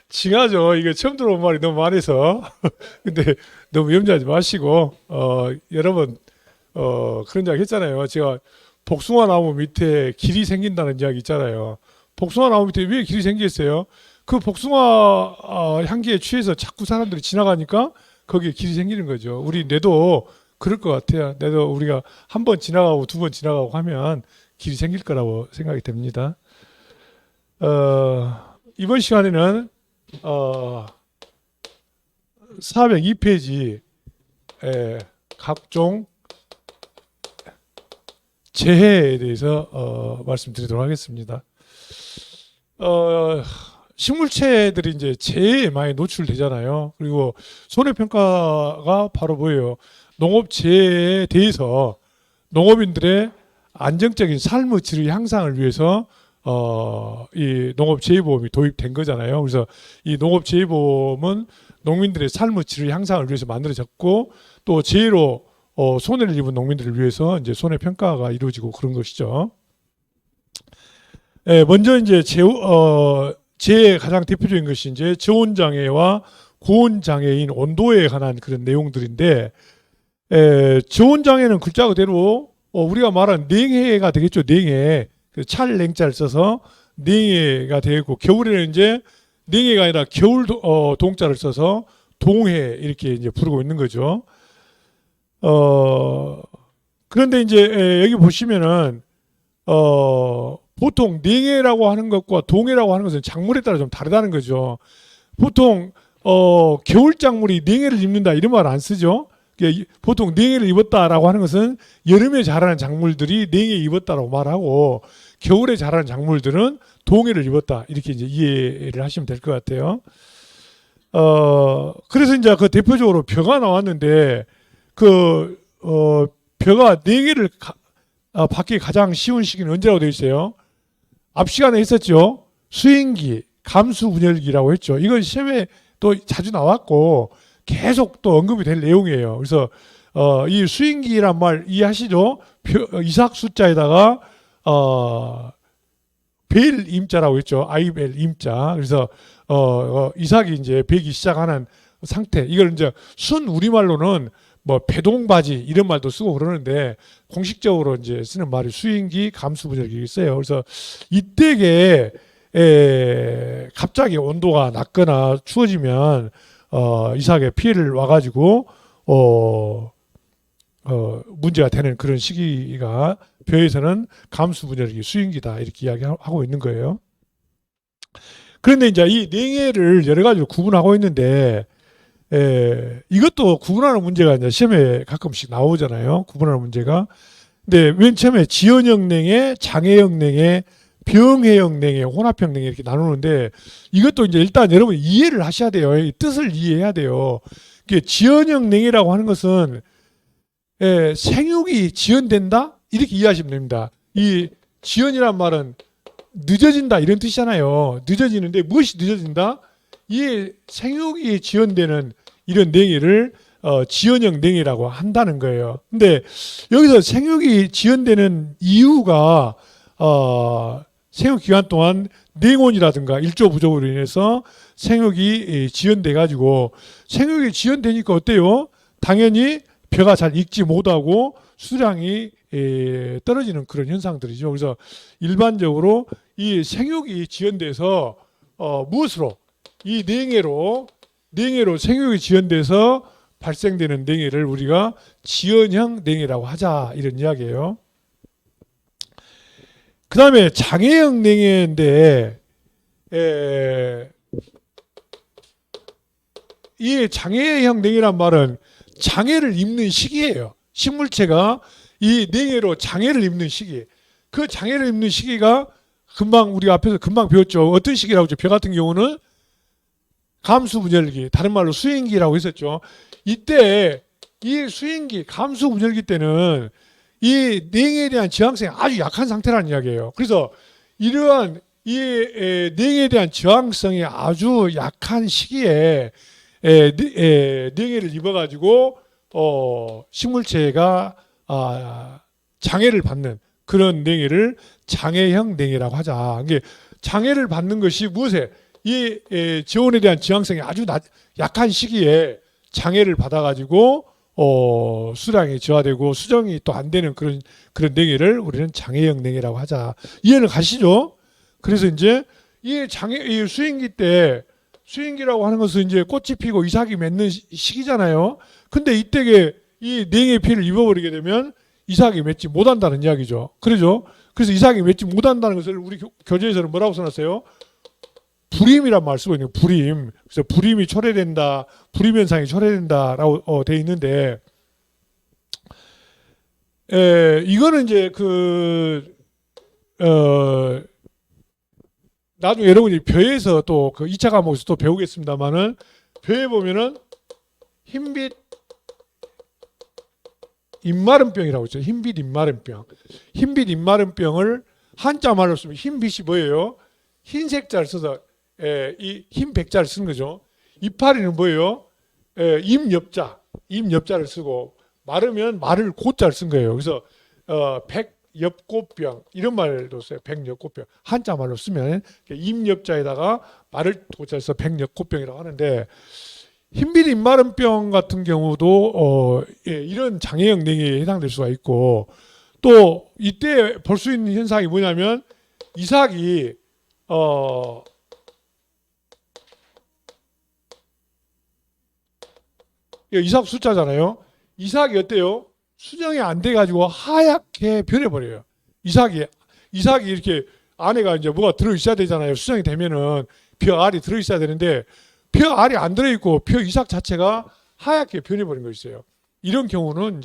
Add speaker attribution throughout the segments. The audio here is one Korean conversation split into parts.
Speaker 1: 징하죠. 이게 처음 들어본 말이 너무 많아서. 근데 너무 염려하지 마시고, 여러 번, 그런 이야기 했잖아요. 제가 복숭아 나무 밑에 길이 생긴다는 이야기 있잖아요. 복숭아 나무 밑에 왜 길이 생기겠어요? 그 복숭아 향기에 취해서 자꾸 사람들이 지나가니까 거기에 길이 생기는 거죠. 우리 뇌도 그럴 것 같아요. 뇌도 우리가 한 번 지나가고 두 번 지나가고 하면 길이 생길 거라고 생각이 됩니다. 이번 시간에는 402페이지 각종 재해에 대해서 말씀드리도록 하겠습니다. 식물체들이 이제 재해에 많이 노출되잖아요. 그리고 손해평가가 바로 뭐예요? 농업재해에 대해서 농업인들의 안정적인 삶의 질 향상을 위해서 이 농업재해보험이 도입된 거잖아요. 그래서 이 농업재해보험은 농민들의 삶의 질 향상을 위해서 만들어졌고 또 재해로 손해를 입은 농민들을 위해서 이제 손해평가가 이루어지고 그런 것이죠. 먼저 이제 재해의 가장 대표적인 것이 이제 저온장애와 고온장애인 온도에 관한 그런 내용들인데, 저온장애는 글자 그대로 우리가 말하는 냉해가 되겠죠. 냉해. 찰 냉자를 써서 냉해가 되겠고, 겨울에는 이제 냉해가 아니라 겨울 동자를 써서 동해 이렇게 이제 부르고 있는 거죠. 그런데 이제 여기 보시면은 보통 냉해라고 하는 것과 동해라고 하는 것은 작물에 따라 좀 다르다는 거죠. 보통 겨울 작물이 냉해를 입는다 이런 말 안 쓰죠. 보통 냉해를 입었다라고 하는 것은 여름에 자라는 작물들이 냉해 입었다라고 말하고 겨울에 자라는 작물들은 동해를 입었다 이렇게 이제 이해를 하시면 될 것 같아요. 그래서 이제 그 대표적으로 벼가 나왔는데 벼가 냉해를 받기 가장 쉬운 시기는 언제라고 되어 있어요? 앞 시간에 있었죠. 수인기, 감수분열기라고 했죠. 이건 시험에 또 자주 나왔고 계속 또 언급이 될 내용이에요. 그래서 이 수인기란 말 이해하시죠? 이삭 숫자에다가 벨 임자라고 했죠. 아이벨 임자. 그래서 이삭이 이제 배기 시작하는 상태. 이걸 이제 순 우리말로는 뭐 배동바지 이런 말도 쓰고 그러는데 공식적으로 이제 쓰는 말이 수인기, 감수분열기 있어요. 그래서 이때에 갑자기 온도가 낮거나 추워지면 이삭에 피해를 와가지고 문제가 되는 그런 시기가 벼에서는 감수분열기, 수인기다 이렇게 이야기하고 있는 거예요. 그런데 이제 이 냉해를 여러 가지로 구분하고 있는데 이것도 구분하는 문제가 이제 시험에 가끔씩 나오잖아요. 구분하는 문제가. 근데 맨 처음에 지연형 냉해, 장애형 냉해, 병해형 냉해, 혼합형 냉해 이렇게 나누는데 이것도 이제 일단 여러분 이해를 하셔야 돼요. 이 뜻을 이해해야 돼요. 지연형 냉해라고 하는 것은 생육이 지연된다? 이렇게 이해하시면 됩니다. 이 지연이란 말은 늦어진다 이런 뜻이잖아요. 늦어지는데 무엇이 늦어진다? 이 생육이 지연되는 이런 냉해를 지연형 냉해라고 한다는 거예요. 근데 여기서 생육이 지연되는 이유가 생육 기간 동안 냉온이라든가 일조 부족으로 인해서 생육이 지연돼 가지고 생육이 지연되니까 어때요? 당연히 벼가 잘 익지 못하고 수량이 떨어지는 그런 현상들이죠. 그래서 일반적으로 이 생육이 지연돼서 무엇으로 이 냉해로 생육이 지연돼서 발생되는 냉해를 우리가 지연형 냉해라고 하자 이런 이야기예요. 그 다음에 장애형 냉해인데 이 장애형 냉해란 말은 장애를 입는 시기예요. 식물체가 이 냉해로 장애를 입는 시기. 그 장애를 입는 시기가 금방 우리 앞에서 금방 배웠죠. 어떤 시기라고 했죠? 벼 같은 경우는 감수분열기, 다른 말로 수인기라고 했었죠. 이때 이 수인기, 감수분열기 때는 이 냉해에 대한 저항성이 아주 약한 상태라는 이야기예요. 그래서 이러한 이 냉해에 대한 저항성이 아주 약한 시기에 냉해를 입어가지고 식물체가 장애를 받는 그런 냉해를 장애형 냉해라고 하자. 이게 장애를 받는 것이 무엇에? 이 지온에 대한 저항성이 아주 약한 시기에 장애를 받아가지고 수량이 저하되고 수정이 또 안 되는 그런 냉해를 우리는 장애형 냉해라고 하자. 이해는 가시죠? 그래서 이제 이 수인기 때 수인기라고 하는 것은 이제 꽃이 피고 이삭이 맺는 시기잖아요. 근데 이때에 이 냉해 피해를 입어버리게 되면 이삭이 맺지 못한다는 이야기죠. 그러죠? 그래서 이삭이 맺지 못한다는 것을 우리 교재에서는 뭐라고 써놨어요? 불임이란 말 쓰고 있는 불임. 그래서 불임이 초래된다, 불임 현상이 초래된다라고 돼 있는데, 이거는 이제 나중에 여러분이 벼에서 또 그 2차 과목에서 또 배우겠습니다만은, 벼에 보면은 흰빛 입마름병이라고 있죠. 흰빛 입마름병. 흰빛 입마름병을 한자 말로 쓰면 흰빛이 뭐예요? 흰색자를 써서 이 흰 백자를 쓰는 거죠. 이파리는 뭐예요? 임엽자를 쓰고 마르면 마를 고자를 쓴 거예요. 그래서 백엽고병 이런 말도 써요. 백엽고병 한자 말로 쓰면 임엽자에다가 마를 고자를 써서 백엽고병이라고 하는데 흰빛 입마름병 같은 경우도 이런 장애형 냉해에 해당될 수가 있고 또 이때 볼 수 있는 현상이 뭐냐면 이삭이 이삭 숫자잖아요. 이삭이 어때요? 수정이 안 돼가지고 하얗게 변해버려요. 이삭이 이렇게 안에가 이제 뭐가 들어있어야 되잖아요. 수정이 되면은 벼 알이 들어있어야 되는데 벼 알이 안 들어있고 벼 이삭 자체가 하얗게 변해버린 거 있어요. 이런 경우를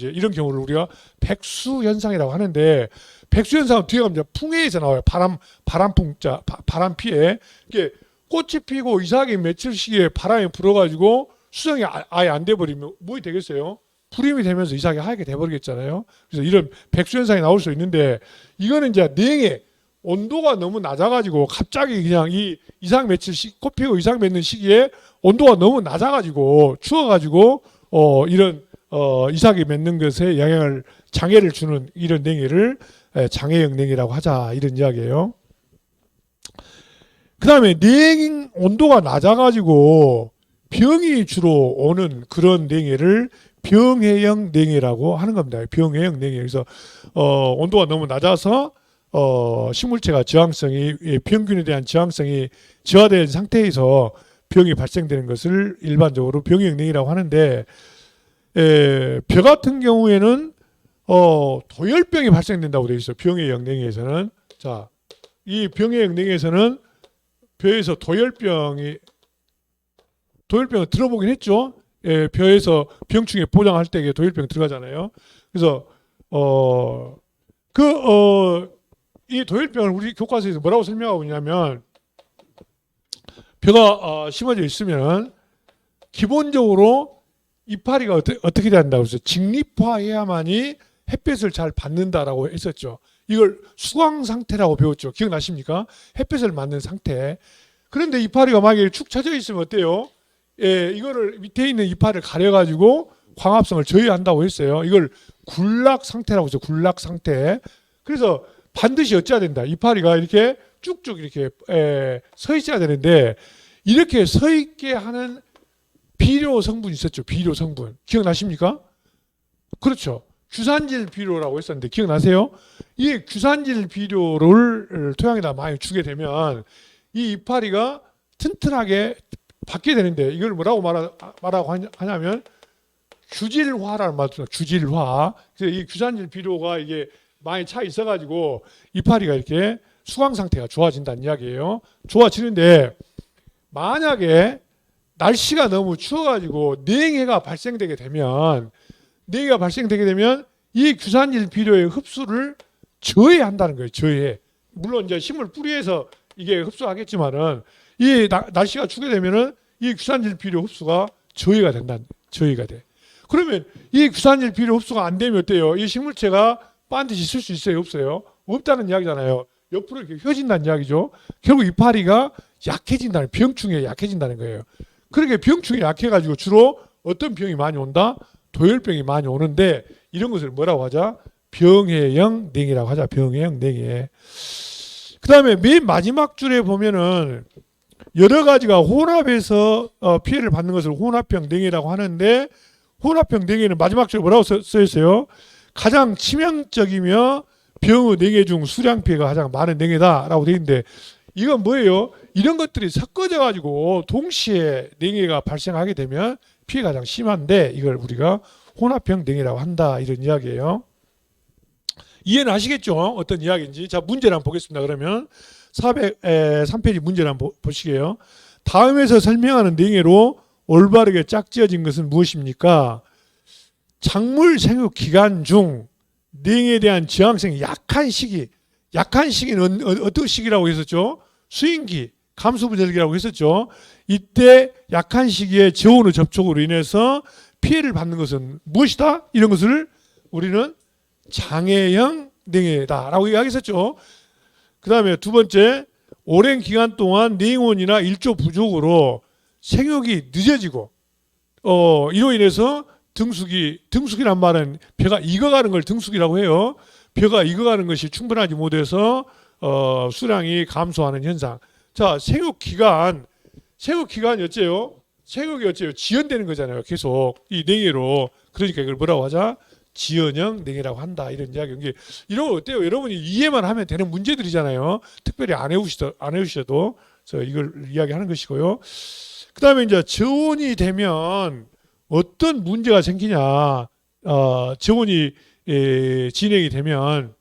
Speaker 1: 우리가 백수 현상이라고 하는데 백수 현상은 뒤에 가면 풍해에서 나와요. 바람풍자, 바람 피해. 이게 꽃이 피고 이삭이 며칠 시기에 바람이 불어가지고 수정이 아예 안 돼버리면 뭐 되겠어요? 불임이 되면서 이삭이 하얗게 돼버리겠잖아요. 그래서 이런 백수 현상이 나올 수 있는데 이거는 이제 냉해 온도가 너무 낮아가지고 갑자기 그냥 이 이삭 며칠 꽃 피고 이삭 맺는 시기에 온도가 너무 낮아가지고 추워가지고 이런 이삭이 맺는 것에 장애를 주는 이런 냉해를 장애형 냉해라고 하자 이런 이야기예요. 그 다음에 온도가 낮아가지고 병이 주로 오는 그런 냉해를 병해형 냉해라고 하는 겁니다. 병해형 냉해. 그래서 온도가 너무 낮아서 식물체가 평균에 대한 저항성이 저하된 상태에서 병이 발생되는 것을 일반적으로 병해형 냉해라고 하는데 벼 같은 경우에는 도열병이 발생된다고 되어 있어요. 병해형 냉해에서는. 자, 이 병해형 냉해에서는 벼에서 도열병을 들어보긴 했죠. 벼에서 병충해 보장할 때 도열병 들어가잖아요. 그래서 이 도열병을 우리 교과서에서 뭐라고 설명하고 있냐면 벼가 심어져 있으면 기본적으로 이파리가 어떻게 된다고 해서 직립화해야만이 햇볕을 잘 받는다라고 했었죠. 이걸 수광 상태라고 배웠죠. 기억나십니까? 햇볕을 맞는 상태. 그런데 이파리가 만약에 축 처져 있으면 어때요? 이거를 밑에 있는 이파리를 가려가지고 광합성을 저해한다고 했어요. 이걸 굴락 상태라고 했죠. 굴락 상태. 그래서 반드시 어찌해야 된다. 이파리가 이렇게 쭉쭉 이렇게 서 있어야 되는데 이렇게 서 있게 하는 비료 성분이 있었죠. 비료 성분. 기억나십니까? 그렇죠. 규산질 비료라고 했었는데 기억나세요? 이 규산질 비료를 토양에다 많이 주게 되면 이 이파리가 튼튼하게 받게 되는데 이걸 뭐라고 말하고 하냐면 규질화라는 말도 규질화. 그래서 이 규산질 비료가 이게 많이 차 있어가지고 이파리가 이렇게 수강 상태가 좋아진다는 이야기예요. 좋아지는데 만약에 날씨가 너무 추워가지고 냉해가 발생되게 되면 이 규산질 비료의 흡수를 저해한다는 거예요. 저해. 물론 이제 식물 뿌리에서 이게 흡수하겠지만은 이 날씨가 추게 되면은 이 규산질 비료 흡수가 저해가 돼. 그러면 이 규산질 비료 흡수가 안 되면 어때요? 이 식물체가 반드시 쓸 수 있어요, 없어요? 없다는 이야기잖아요. 옆으로 이렇게 휘어진다는 이야기죠. 결국 이파리가 약해진다는, 병충해에 약해진다는 거예요. 그렇게 병충해 약해가지고 주로 어떤 병이 많이 온다? 도열병이 많이 오는데 이런 것을 뭐라고 하자? 병해형 냉해라고 하자. 병해형 냉해. 그 다음에 맨 마지막 줄에 보면은 여러 가지가 혼합해서 피해를 받는 것을 혼합형 냉해라고 하는데, 혼합형 냉해는 마지막 줄에 뭐라고 써 있어요? 가장 치명적이며 병의 냉해 중 수량 피해가 가장 많은 냉해다라고 되어 있는데, 이건 뭐예요? 이런 것들이 섞어져 가지고 동시에 냉해가 발생하게 되면 피해가 가장 심한데, 이걸 우리가 혼합형 냉해라고 한다, 이런 이야기예요. 이해는 하시겠죠? 어떤 이야기인지. 자, 문제를 한번 보겠습니다. 그러면 403페이지 문제를 한번 보시게요. 다음에서 설명하는 냉해로 올바르게 짝지어진 것은 무엇입니까? 작물 생육 기간 중 냉해에 대한 저항성이 약한 시기. 약한 시기는 어떤 시기라고 했었죠? 수인기, 감수분열기라고 했었죠. 이때 약한 시기에 저온의 접촉으로 인해서 피해를 받는 것은 무엇이다? 이런 것을 우리는 장애형 냉해다라고 이야기했었죠. 그 다음에 두 번째, 오랜 기간 동안 냉온이나 일조 부족으로 생육이 늦어지고 이로 인해서 등숙이란 말은 벼가 익어가는 걸 등숙이라고 해요. 벼가 익어가는 것이 충분하지 못해서 수량이 감소하는 현상. 자, 생육 기간이 어째요? 생육이 어째요? 지연되는 거잖아요. 계속 이 냉해로. 그러니까 이걸 뭐라고 하자? 지연형 냉해라고 한다, 이런 이야기. 이런 거 어때요? 여러분이 이해만 하면 되는 문제들이잖아요. 특별히 안 해오셔도 이걸 이야기하는 것이고요. 그 다음에 이제 저온이 되면 어떤 문제가 생기냐? 저온이 진행이 되면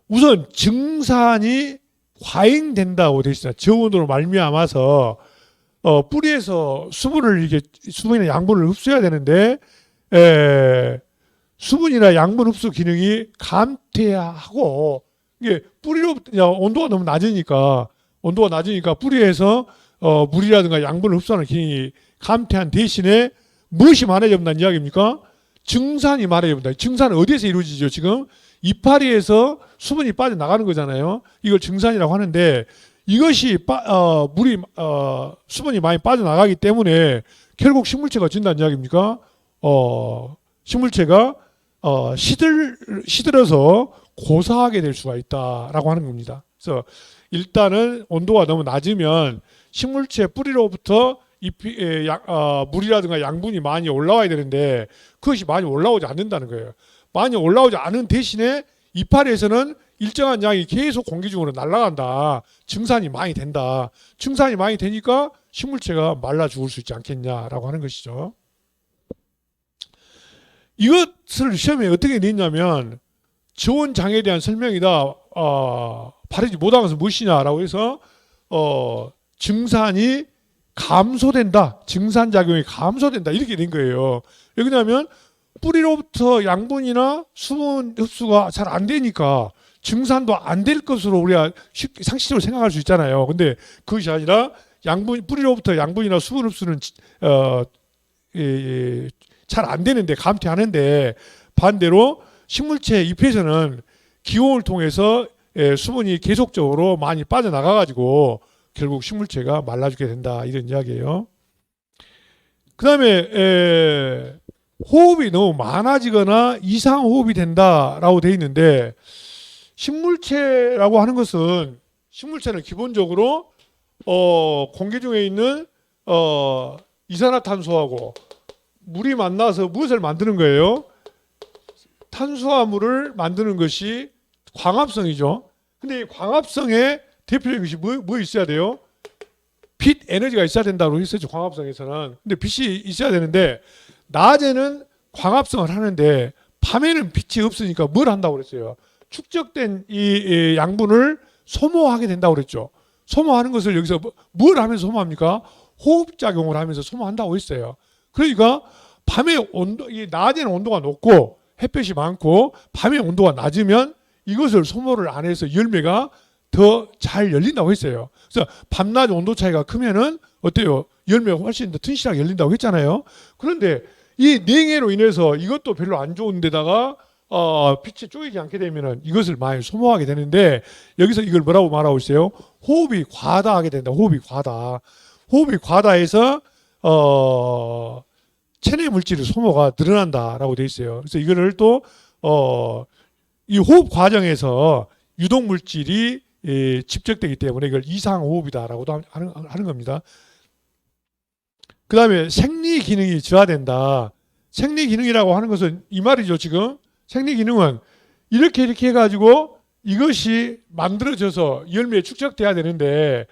Speaker 1: 우선 증산이 과잉된다고 되어 있습니다. 저온으로 말미암아서 뿌리에서 수분이나 양분을 흡수해야 되는데, 수분이나 양분 흡수 기능이 감퇴하고, 이게 뿌리로부터 온도가 너무 낮으니까 뿌리에서 물이라든가 양분을 흡수하는 기능이 감퇴한 대신에 무엇이 많아진다는 이야기입니까? 증산이 많아집니다. 증산은 어디에서 이루어지죠? 지금 이파리에서 수분이 빠져나가는 거잖아요. 이걸 증산이라고 하는데, 이것이 수분이 많이 빠져나가기 때문에 결국 식물체가 진다는 이야기입니까? 식물체가 시들어서 고사하게 될 수가 있다라고 하는 겁니다. 그래서 일단은 온도가 너무 낮으면 식물체 뿌리로부터 물이라든가 양분이 많이 올라와야 되는데 그것이 많이 올라오지 않는다는 거예요. 많이 올라오지 않은 대신에 이파리에서는 일정한 양이 계속 공기 중으로 날아간다. 증산이 많이 된다. 증산이 많이 되니까 식물체가 말라 죽을 수 있지 않겠냐라고 하는 것이죠. 이것을 시험에 어떻게 냈냐면, 저온 장애에 대한 설명이다. 바르지 못한 것은 무엇이냐라고 해서 증산이 감소된다. 증산작용이 감소된다. 이렇게 된 거예요. 왜냐하면 뿌리로부터 양분이나 수분 흡수가 잘 안 되니까 증산도 안 될 것으로 우리가 상식적으로 생각할 수 있잖아요. 근데 그것이 아니라 뿌리로부터 양분이나 수분 흡수는 잘 안 되는데, 감퇴하는데, 반대로 식물체 잎에서는 기온을 통해서 수분이 계속적으로 많이 빠져나가 가지고 결국 식물체가 말라 죽게 된다, 이런 이야기예요. 그 다음에 호흡이 너무 많아지거나 이상 호흡이 된다라고 되어 있는데, 식물체라고 하는 것은, 식물체는 기본적으로 공기 중에 있는 이산화탄소하고 물이 만나서 무엇을 만드는 거예요? 탄수화물을 만드는 것이 광합성이죠. 근데 이 광합성의 대표적인 것이 뭐 있어야 돼요? 빛 에너지가 있어야 된다고 했었죠. 광합성에서는. 근데 빛이 있어야 되는데, 낮에는 광합성을 하는데 밤에는 빛이 없으니까 뭘 한다고 그랬어요? 축적된 이 양분을 소모하게 된다고 그랬죠. 소모하는 것을 여기서 뭘 하면서 소모합니까? 호흡작용을 하면서 소모한다고 했어요. 그러니까 낮에는 온도가 높고 햇볕이 많고 밤에 온도가 낮으면 이것을 소모를 안 해서 열매가 더 잘 열린다고 했어요. 그래서 밤낮 온도 차이가 크면은 어때요? 열매가 훨씬 더 튼실하게 열린다고 했잖아요. 그런데 이 냉해로 인해서 이것도 별로 안 좋은 데다가 빛이 쪼이지 않게 되면은 이것을 많이 소모하게 되는데, 여기서 이걸 뭐라고 말하고 있어요? 호흡이 과다하게 된다. 호흡이 과다해서 체내 물질의 소모가 늘어난다라고 돼 있어요. 그래서 이거를 또 이 호흡 과정에서 유독 물질이 집적되기 때문에 이걸 이상호흡이다라고도 하는 겁니다. 그 다음에 생리 기능이 저하된다. 생리 기능이라고 하는 것은 이 말이죠. 지금 생리 기능은 이렇게 해가지고 이것이 만들어져서 열매에 축적돼야 되는데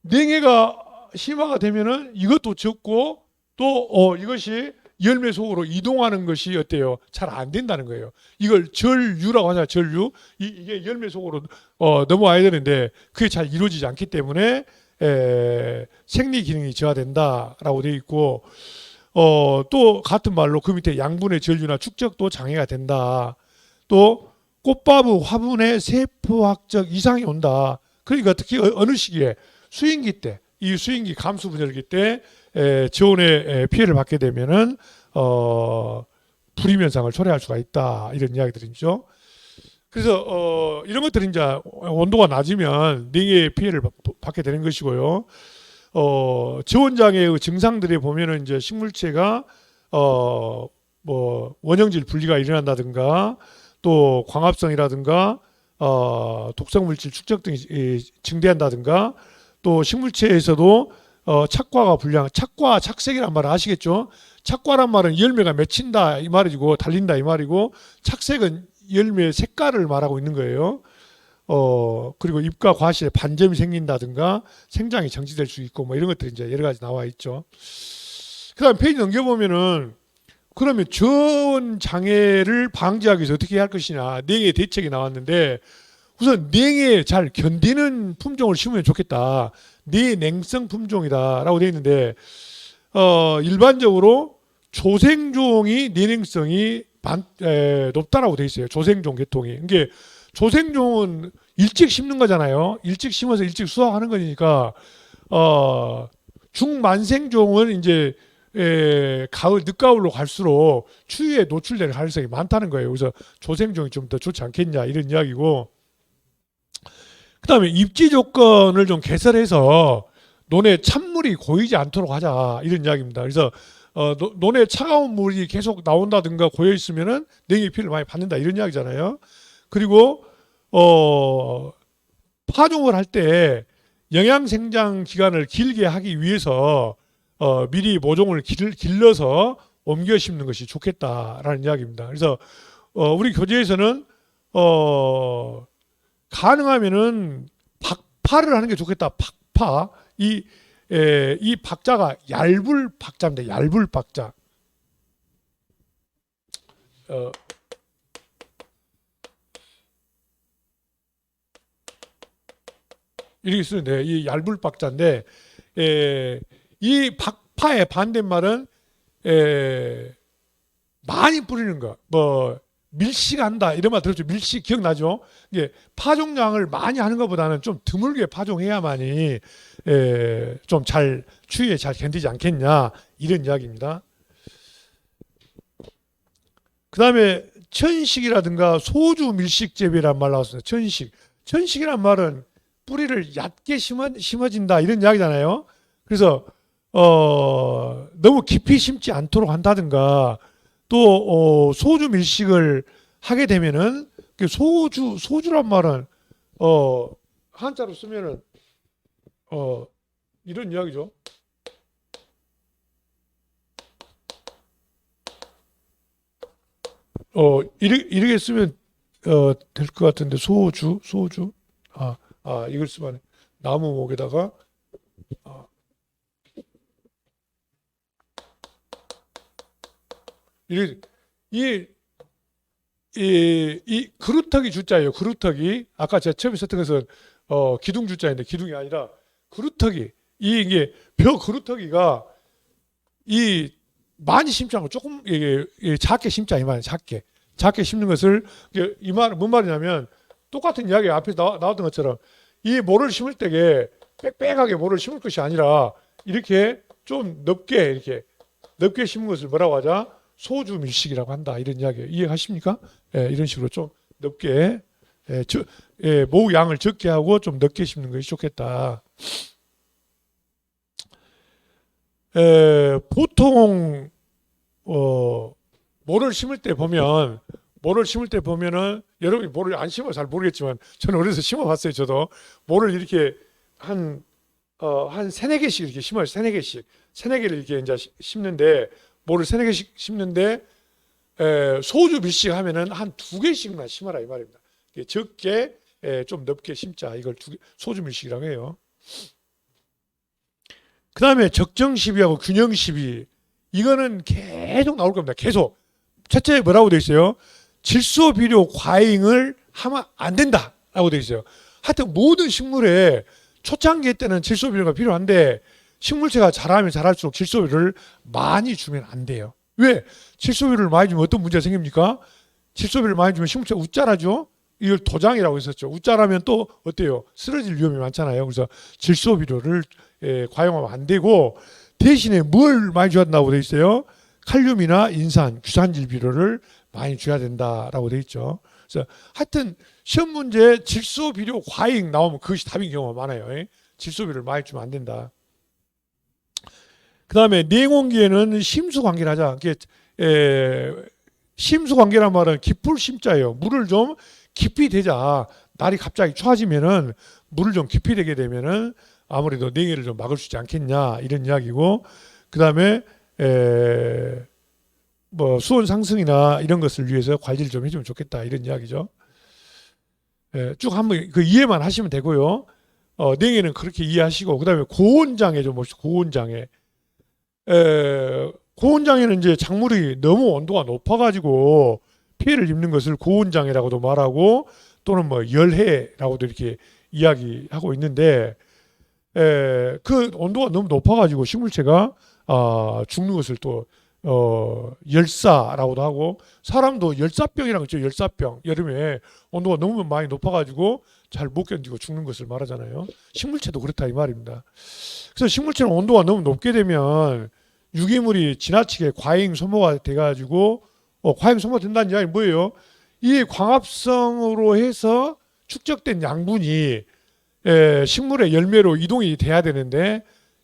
Speaker 1: 냉해가 심화가 되면은 이것도 적고 또 이것이 열매 속으로 이동하는 것이 어때요? 잘 안 된다는 거예요. 이걸 절유라고 하잖아요. 절유. 이게 열매 속으로 넘어와야 되는데 그게 잘 이루어지지 않기 때문에 생리 기능이 저하된다라고 되어 있고 또 같은 말로 그 밑에 양분의 전류나 축적도 장애가 된다. 또 꽃바브 화분의 세포학적 이상이 온다. 그러니까 특히 어느 시기에 수인기 때, 이 수인기 감수 분열기 때 저온의 피해를 받게 되면은 불임 현상을 초래할 수가 있다. 이런 이야기들이죠. 그래서 이런 것들이 이제 온도가 낮으면 냉해 피해를 받게 되는 것이고요. 저온장애의 증상들에 보면은 이제 식물체가 뭐 원형질 분리가 일어난다든가 또 광합성이라든가 독성 물질 축적 등이 증대한다든가 또 식물체에서도 착과가 불량, 착과 착색이란 말을 아시겠죠? 착과란 말은 열매가 맺힌다 이 말이고 달린다 이 말이고 착색은 열매 색깔을 말하고 있는 거예요. 그리고 잎과 과실에 반점이 생긴다든가 생장이 정지될 수 있고 뭐 이런 것들이 이제 여러 가지 나와 있죠. 그다음 페이지 넘겨보면은 그러면 저온 장애를 방지하기 위해서 어떻게 해야 할 것이냐 냉해 대책이 나왔는데 우선 냉해 잘 견디는 품종을 심으면 좋겠다. 내냉성 품종이다라고 되어 있는데 일반적으로 조생종이 내냉성이 높다라고 되어 있어요. 조생종 계통이. 이게 조생종은 일찍 심는 거잖아요. 일찍 심어서 일찍 수확하는 거니까 중만생종은 이제 가을 늦가을로 갈수록 추위에 노출될 가능성이 많다는 거예요. 그래서 조생종이 좀 더 좋지 않겠냐 이런 이야기고. 그다음에 입지 조건을 좀 개설해서 논에 찬물이 고이지 않도록 하자 이런 이야기입니다. 그래서 논에 차가운 물이 계속 나온다든가 고여 있으면은 냉해 피해를 많이 받는다 이런 이야기잖아요. 그리고 파종을 할 때 영양 생장 기간을 길게 하기 위해서 미리 모종을 길러서 옮겨 심는 것이 좋겠다라는 이야기입니다. 그래서 우리 교재에서는 가능하면은 박파를 하는 게 좋겠다. 박파. 이 박자가 얇을 박자인데 얇을 박자. 이렇게 쓰는데 이 얇을 박자인데 이 박파의 반대말은 많이 뿌리는 거. 뭐 밀식한다 이런 말 들었죠. 밀식 기억나죠? 이게 파종량을 많이 하는 것보다는 좀 드물게 파종해야만이 좀 잘 추위에 잘 견디지 않겠냐 이런 이야기입니다. 그 다음에 천식이라든가 소주 밀식 재배란 말 나왔습니다. 천식이란 말은 뿌리를 얕게 심어진다 이런 이야기잖아요. 그래서 너무 깊이 심지 않도록 한다든가 또 소주 밀식을 하게 되면은 소주란 말은 한자로 쓰면은 이런 이야기죠. 이렇게 쓰면 될 것 같은데 소주 이걸 쓰면 나무목에다가 이 그루터기 주자예요. 그루터기. 아까 제가 처음에 썼던 것은 기둥 주자인데 기둥이 아니라 그루터기. 이게 벼 그루터기가 이 많이 심지 않고 조금 작게 심자 이 말이에요. 작게 심는 것을 이 말은 뭔 말이냐면 똑같은 이야기 앞에 나왔던 것처럼 이 모를 심을 때에 빽빽하게 모를 심을 것이 아니라 이렇게 좀 넓게 심는 것을 뭐라고 하자? 소주 밀식이라고 한다 이런 이야기 이해하십니까? 이런 식으로 좀 넓게 모우 양을 적게 하고 좀 넓게 심는 것이 좋겠다. 보통 모를 심을 때 보면은 여러분이 모를 안 심어 잘 모르겠지만 저는 어려서 심어봤어요. 저도 모를 이렇게 한 세네 개씩 이렇게 심어요. 세네 개씩, 세네 개를 이렇게 이제 심는데 모를 세네 개씩 심는데 소주 밀씩 하면은 한 두 개씩만 심어라 이 말입니다. 적게 좀 넓게 심자. 이걸 소주 밀씩이라고 해요. 그 다음에 적정 시비하고 균형 시비. 이거는 계속 나올 겁니다. 계속. 첫째 뭐라고 되어 있어요? 질소 비료 과잉을 하면 안 된다 라고 되어 있어요. 하여튼 모든 식물에 초창기 때는 질소 비료가 필요한데 식물체가 자라면 자랄수록 질소 비료를 많이 주면 안 돼요. 왜? 질소 비료를 많이 주면 어떤 문제가 생깁니까? 질소 비료를 많이 주면 식물체가 웃자라죠. 이걸 도장이라고 했었죠. 웃자라면 또 어때요? 쓰러질 위험이 많잖아요. 그래서 질소 비료를 과용하면 안 되고 대신에 뭘 많이 줘야 된다고 되어 있어요? 칼륨이나 인산, 규산질 비료를 많이 줘야 된다라고 되어 있죠. 그래서 하여튼 시험 문제에 질소 비료 과잉 나오면 그것이 답인 경우가 많아요. 질소 비료를 많이 주면 안 된다. 그 다음에 냉온기에는 심수 관계를 하자. 심수 관계란 말은 깊을 심자예요. 물을 좀 깊이 대자. 날이 갑자기 추워지면은 물을 좀 깊이 대게 되면은 아무래도 냉해를 좀 막을 수 있지 않겠냐 이런 이야기고, 그 다음에 뭐 수온 상승이나 이런 것을 위해서 관리를 좀 해주면 좋겠다 이런 이야기죠. 쭉 한번 그 이해만 하시면 되고요. 냉해는 그렇게 이해하시고, 그 다음에 고온장애 좀 보시죠. 고온장애. 고온장애는 이제 작물이 너무 온도가 높아가지고 피해를 입는 것을 고온장애라고도 말하고 또는 뭐 열해라고도 이렇게 이야기하고 있는데, 그 온도가 너무 높아가지고 식물체가 죽는 것을 또 열사라고도 하고, 사람도 열사병이라고 있죠. 열사병. 여름에 온도가 너무 많이 높아가지고 잘 못 견디고 죽는 것을 말하잖아요. 식물체도 그렇다 이 말입니다. 그래서 식물체는 온도가 너무 높게 되면 유기물이 지나치게 과잉 소모가 돼가지고 과잉 소모된다는 이야기는 뭐예요? 이 광합성으로 해서 축적된 양분이 식물의 열매로 이동이 돼야 되는데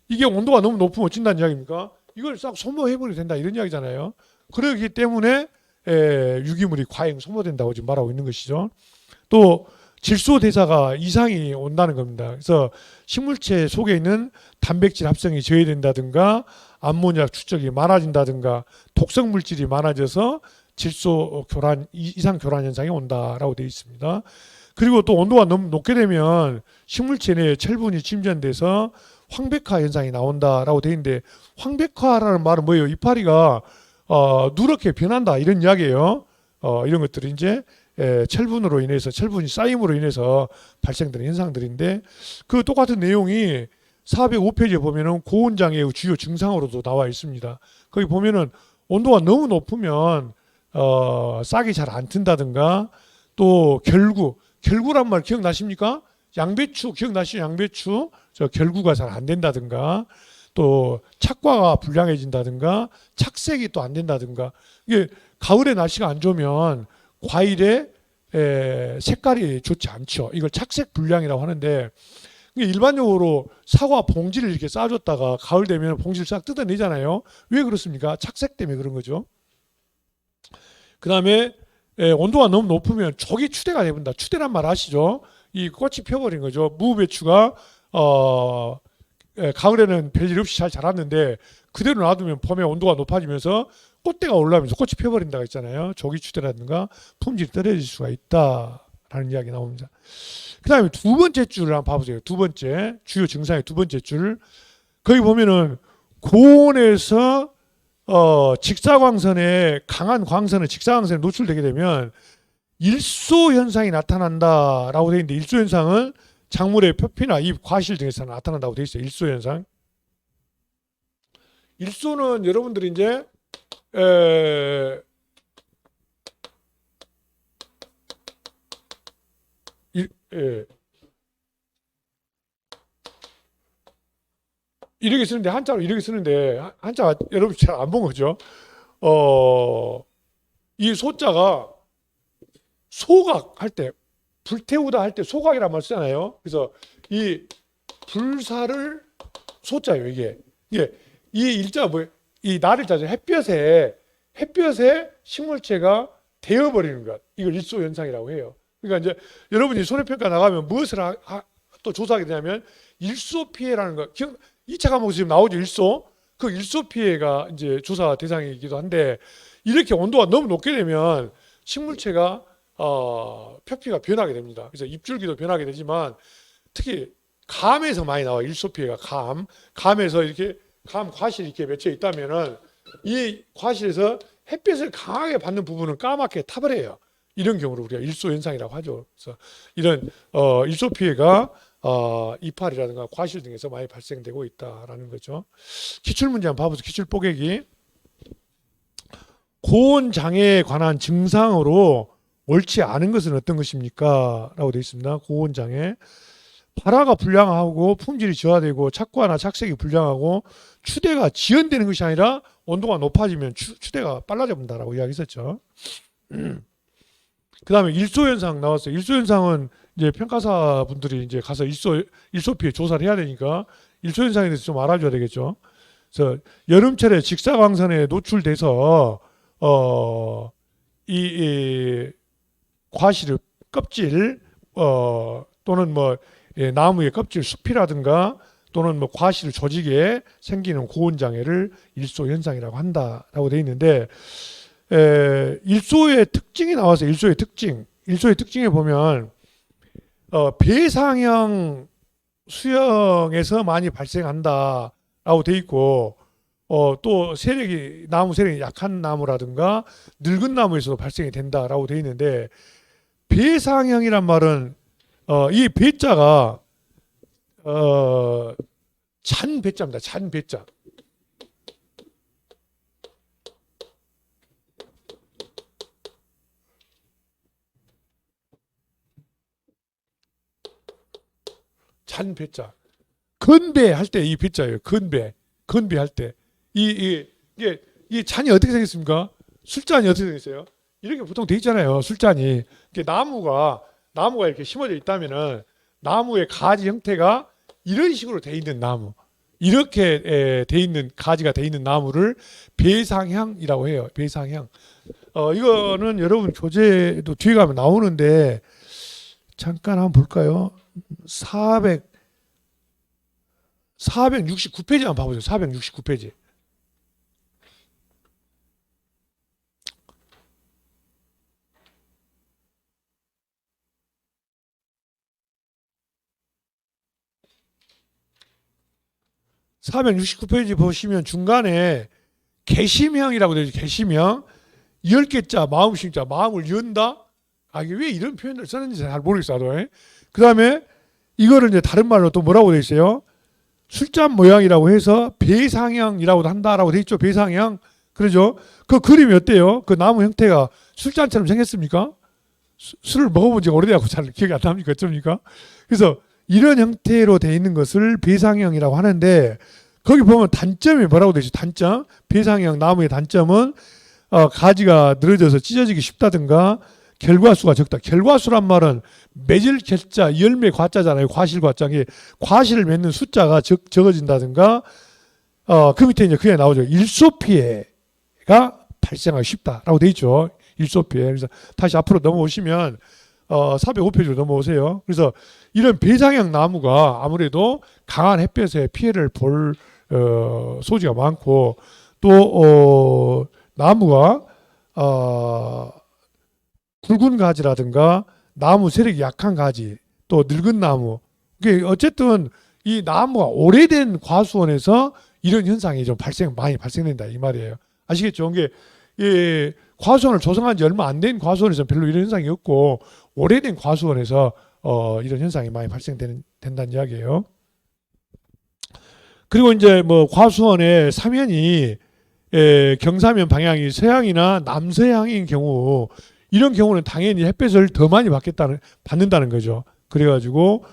Speaker 1: 이게 온도가 너무 높으면 어쩐다는 이야기입니까? 이걸 싹 소모해버려야 된다 이런 이야기잖아요. 그렇기 때문에 유기물이 과잉 소모된다고 지금 말하고 있는 것이죠. 또 질소 대사가 이상이 온다는 겁니다. 그래서 식물체 속에 있는 단백질 합성이 저해된다든가 암모니아 축적이 많아진다든가 독성 물질이 많아져서 질소 교란 이상 교란 현상이 온다라고 되어 있습니다. 그리고 또 온도가 너무 높게 되면 식물체 내에 철분이 침전돼서 황백화 현상이 나온다라고 되어 있는데, 황백화라는 말은 뭐예요? 이파리가 누렇게 변한다 이런 이야기예요. 이런 것들이 이제 철분으로 인해서, 철분이 쌓임으로 인해서 발생되는 현상들인데, 그 똑같은 내용이 405페이지에 보면은 고온장애의 주요 증상으로도 나와 있습니다. 거기 보면은 온도가 너무 높으면 싹이 잘 안 튼다든가, 또 결구란 말 기억나십니까? 양배추 기억나시죠? 양배추 저 결구가 잘 안 된다든가, 또 착과가 불량해진다든가, 착색이 또 안 된다든가. 이게 가을에 날씨가 안 좋으면 과일의 색깔이 좋지 않죠. 이걸 착색 불량이라고 하는데, 일반적으로 사과 봉지를 이렇게 싸줬다가 가을 되면 봉지를 싹 뜯어내잖아요. 왜 그렇습니까? 착색 때문에 그런 거죠. 그 다음에 온도가 너무 높으면 족이 추대가 됩니다. 추대란 말 아시죠? 이 꽃이 펴버린 거죠. 무배추가 가을에는 별일 없이 잘 자랐는데 그대로 놔두면 봄에 온도가 높아지면서 꽃대가 올라오면서 꽃이 펴버린다고 했잖아요. 조기 추대라든가 품질이 떨어질 수가 있다라는 이야기 나옵니다. 그 다음에 두 번째 줄을 한번 봐보세요. 두 번째 주요 증상의 두 번째 줄. 거기 보면은 고온에서 직사광선에 강한 광선에 직사광선에 노출되게 되면 일소 현상이 나타난다라고 되어 있는데, 일소 현상은 작물의 표피나 잎, 과실 등에서 나타난다고 되어 있어요. 일소 현상. 일소는 여러분들이 이제 이렇게 쓰는데, 한자로 이렇게 쓰는데 한자가 여러분 잘 안 본 거죠. 이 소자가 소각 할 때, 불태우다 할 때 소각이란 말 쓰잖아요. 그래서 이 불사를 소자예요. 이게 이 일자가 뭐예요? 이 날을 자죠. 햇볕에 식물체가 되어버리는 것. 이걸 일소 현상이라고 해요. 그러니까 이제 여러분이 손해평가 나가면 무엇을 또 조사하게 되냐면 일소 피해라는 거. 2차 과목 지금 나오죠. 일소. 그 일소 피해가 이제 조사 대상이기도 한데 이렇게 온도가 너무 높게 되면 식물체가 표피가 변하게 됩니다. 그래서 잎줄기도 변하게 되지만 특히 감에서 많이 나와. 일소 피해가 감에서 이렇게 감 과실이 이렇게 맺혀 있다면은 이 과실에서 햇빛을 강하게 받는 부분은 까맣게 타버려요. 이런 경우를 우리가 일소 현상이라고 하죠. 그래서 이런 일소 피해가 이파리라든가 과실 등에서 많이 발생되고 있다라는 거죠. 기출 문제 한번 봐보세요. 기출 뽀개기. 고온 장애에 관한 증상으로 옳지 않은 것은 어떤 것입니까? 라고 되어 있습니다. 고온 장애. 발화가 불량하고 품질이 저하되고 착과나 착색이 불량하고 추대가 지연되는 것이 아니라 온도가 높아지면 추대가 빨라져 본다라고 이야기했었죠. 그 다음에 일소현상 나왔어요. 일소현상은 이제 평가사 분들이 이제 가서 일소 피해 조사를 해야 되니까 일소현상에 대해서 좀 알아줘야 되겠죠. 그래서 여름철에 직사광선에 노출돼서 이 과실의 껍질 또는 뭐 나무의 껍질 숲이라든가 또는 뭐 과실 조직에 생기는 고온 장애를 일소 현상이라고 한다라고 되어 있는데 일소의 특징이 나와서 일소의 특징에 보면 배상형 수영에서 많이 발생한다라고 되어 있고 또 나무 세력이 약한 나무라든가 늙은 나무에서도 발생이 된다라고 되어 있는데 배상형이란 말은 이 배자가 잔 배자입니다. 잔 배자. 잔 배자. 건배할 때 이 배자예요. 건배할 때. 이게 잔이 어떻게 생겼습니까? 술잔이 어떻게 생겼어요? 이렇게 보통 돼 있잖아요. 술잔이. 나무가 이렇게 심어져 있다면은 나무의 가지 형태가 이런 식으로 돼 있는 나무, 이렇게 돼 있는 가지가 돼 있는 나무를 배상형이라고 해요. 배상형. 이거는 여러분 교재도 뒤에 가면 나오는데 잠깐 한번 볼까요? 469페이지 한번 봐보세요. 469페이지. (469페이지) 보시면 중간에 개심형이라고 되어 있죠. 개심형. 10개자 마음심자, 마음을 연다. 이게 왜 이런 표현을 썼는지 잘 모르겠어요. 그 다음에 이거를 이제 다른 말로 또 뭐라고 되어 있어요? 술잔 모양이라고 해서 배상형이라고도 한다라고 되어 있죠. 배상형. 그러죠. 그 그림이 어때요? 그 나무 형태가 술잔처럼 생겼습니까? 술을 먹어본 지가 오래돼서 잘 기억이 안 납니까? 어쩝니까? 그래서 이런 형태로 되어 있는 것을 배상형이라고 하는데 거기 보면 단점이 뭐라고 되어 있죠? 단점. 배상형 나무의 단점은 가지가 늘어져서 찢어지기 쉽다든가 결과수가 적다. 결과수란 말은 맺을 결자, 열매 과자잖아요. 과실 과자. 과실을 맺는 숫자가 적어진다든가 그 밑에 이제 그게 나오죠. 일소 피해가 발생하기 쉽다라고 되어 있죠. 일소 피해. 그래서 다시 앞으로 넘어오시면 405페이지로 넘어오세요. 그래서 이런 배상형 나무가 아무래도 강한 햇볕에 피해를 볼 소지가 많고 또 나무가 굵은 가지라든가 나무 세력이 약한 가지 또 늙은 나무 이게 어쨌든 이 나무가 오래된 과수원에서 이런 현상이 좀 많이 발생된다 이 말이에요. 아시겠죠? 이게 과수원을 조성한 지 얼마 안 된 과수원에서 별로 이런 현상이 없고 오래된 과수원에서 이런 현상이 많이 발생된다는 이야기예요. 그리고 이제 뭐 과수원의 사면이 경사면 방향이 서양이나 남서양인 경우 이런 경우는 당연히 햇볕을 더 많이 받는다는 거죠. 그래가지고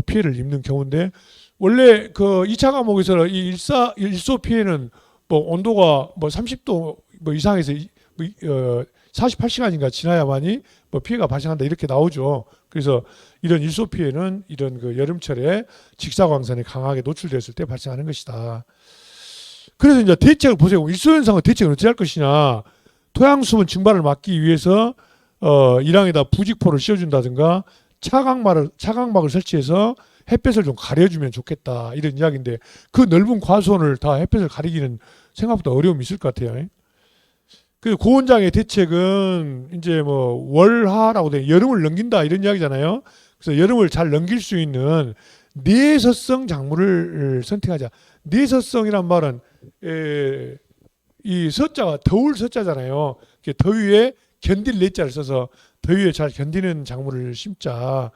Speaker 1: 피해를 입는 경우인데 원래 그 2차 과목에서 이 일소 피해는 뭐 온도가 뭐 30도 뭐 이상에서 48시간인가 지나야만이 뭐 피해가 발생한다 이렇게 나오죠. 그래서 이런 일소 피해는 이런 그 여름철에 직사광선에 강하게 노출됐을 때 발생하는 것이다. 그래서 이제 대책을 보세요. 일소 현상의 대책을 어떻게 할 것이냐. 토양수분 증발을 막기 위해서 이랑에다 부직포를 씌워준다든가 차광막을 설치해서 햇볕을 좀 가려주면 좋겠다 이런 이야기인데 그 넓은 과수원을 다 햇볕을 가리기는 생각보다 어려움이 있을 것 같아요. 그 고원장의 대책은 이제 뭐 월하라고 돼 여름을 넘긴다 이런 이야기잖아요. 그래서 여름을 잘 넘길 수 있는 내서성 작물을 선택하자. 내서성이란 말은 이 서자가 더울 서자잖아요. 더위에 견딜 내자를 써서 더위에 잘 견디는 작물을 심자.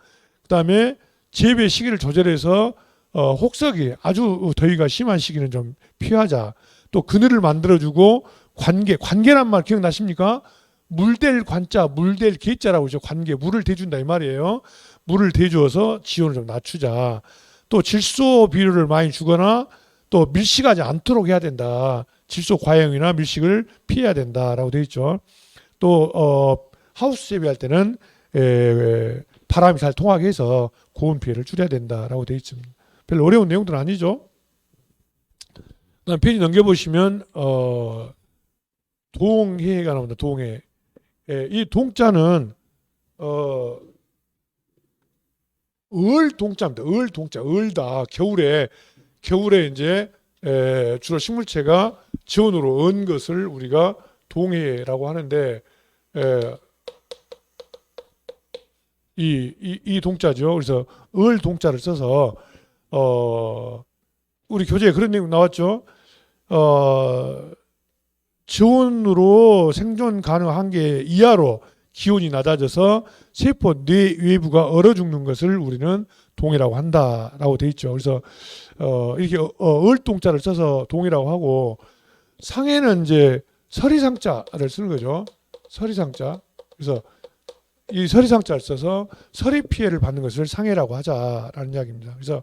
Speaker 1: 그다음에 재배 시기를 조절해서 혹서기 아주 더위가 심한 시기는 좀 피하자. 또 그늘을 만들어주고 관계란 말 기억나십니까? 물댈 관자, 물댈 개자라고 하죠. 관계, 물을 대준다 이 말이에요. 물을 대주어서 지온을 좀 낮추자. 또 질소 비료를 많이 주거나 또 밀식하지 않도록 해야 된다. 질소 과용이나 밀식을 피해야 된다라고 되어 있죠. 또 하우스 재배할 때는 바람이 잘 통하게 해서 고온 피해를 줄여야 된다라고 되어 있습니다. 별로 어려운 내용들은 아니죠. 그다음 페이지 넘겨보시면 동해가 나옵니다. 동해. 이 동자는 동자입니다. 동자, 을다. 겨울에 이제 주로 식물체가 지온으로 언 것을 우리가 동해라고 하는데 이 동자죠. 그래서 동자를 써서 우리 교재에 그런 내용 나왔죠. 지온으로 생존 가능한 게 이하로 기온이 낮아져서 세포 뇌 외부가 얼어 죽는 것을 우리는 동해라고 한다라고 돼 있죠. 그래서 이렇게 을동자를 써서 동해라고 하고 상해는 이제 서리상자를 쓰는 거죠. 서리상자. 그래서 이 서리상자를 써서 서리 피해를 받는 것을 상해라고 하자라는 이야기입니다. 그래서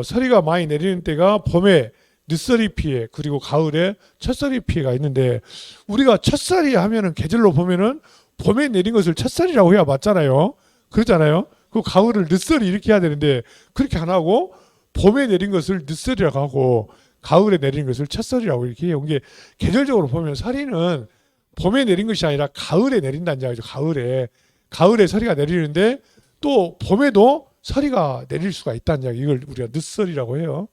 Speaker 1: 서리가 많이 내리는 때가 봄에 늦서리 피해 그리고 가을에 첫서리 피해가 있는데 우리가 첫서리 하면은 계절로 보면은 봄에 내린 것을 첫서리라고 해야 맞잖아요. 그렇잖아요. 그 가을을 늦서리 이렇게 해야 되는데 그렇게 안 하고 봄에 내린 것을 늦서리라고 하고 가을에 내린 것을 첫서리라고 이렇게 해요. 이게 계절적으로 보면 서리는 봄에 내린 것이 아니라 가을에 내린다는 이야기죠. 가을에 서리가 내리는데 또 봄에도 서리가 내릴 수가 있다는 이야기. 이걸 우리가 늦서리라고 해요.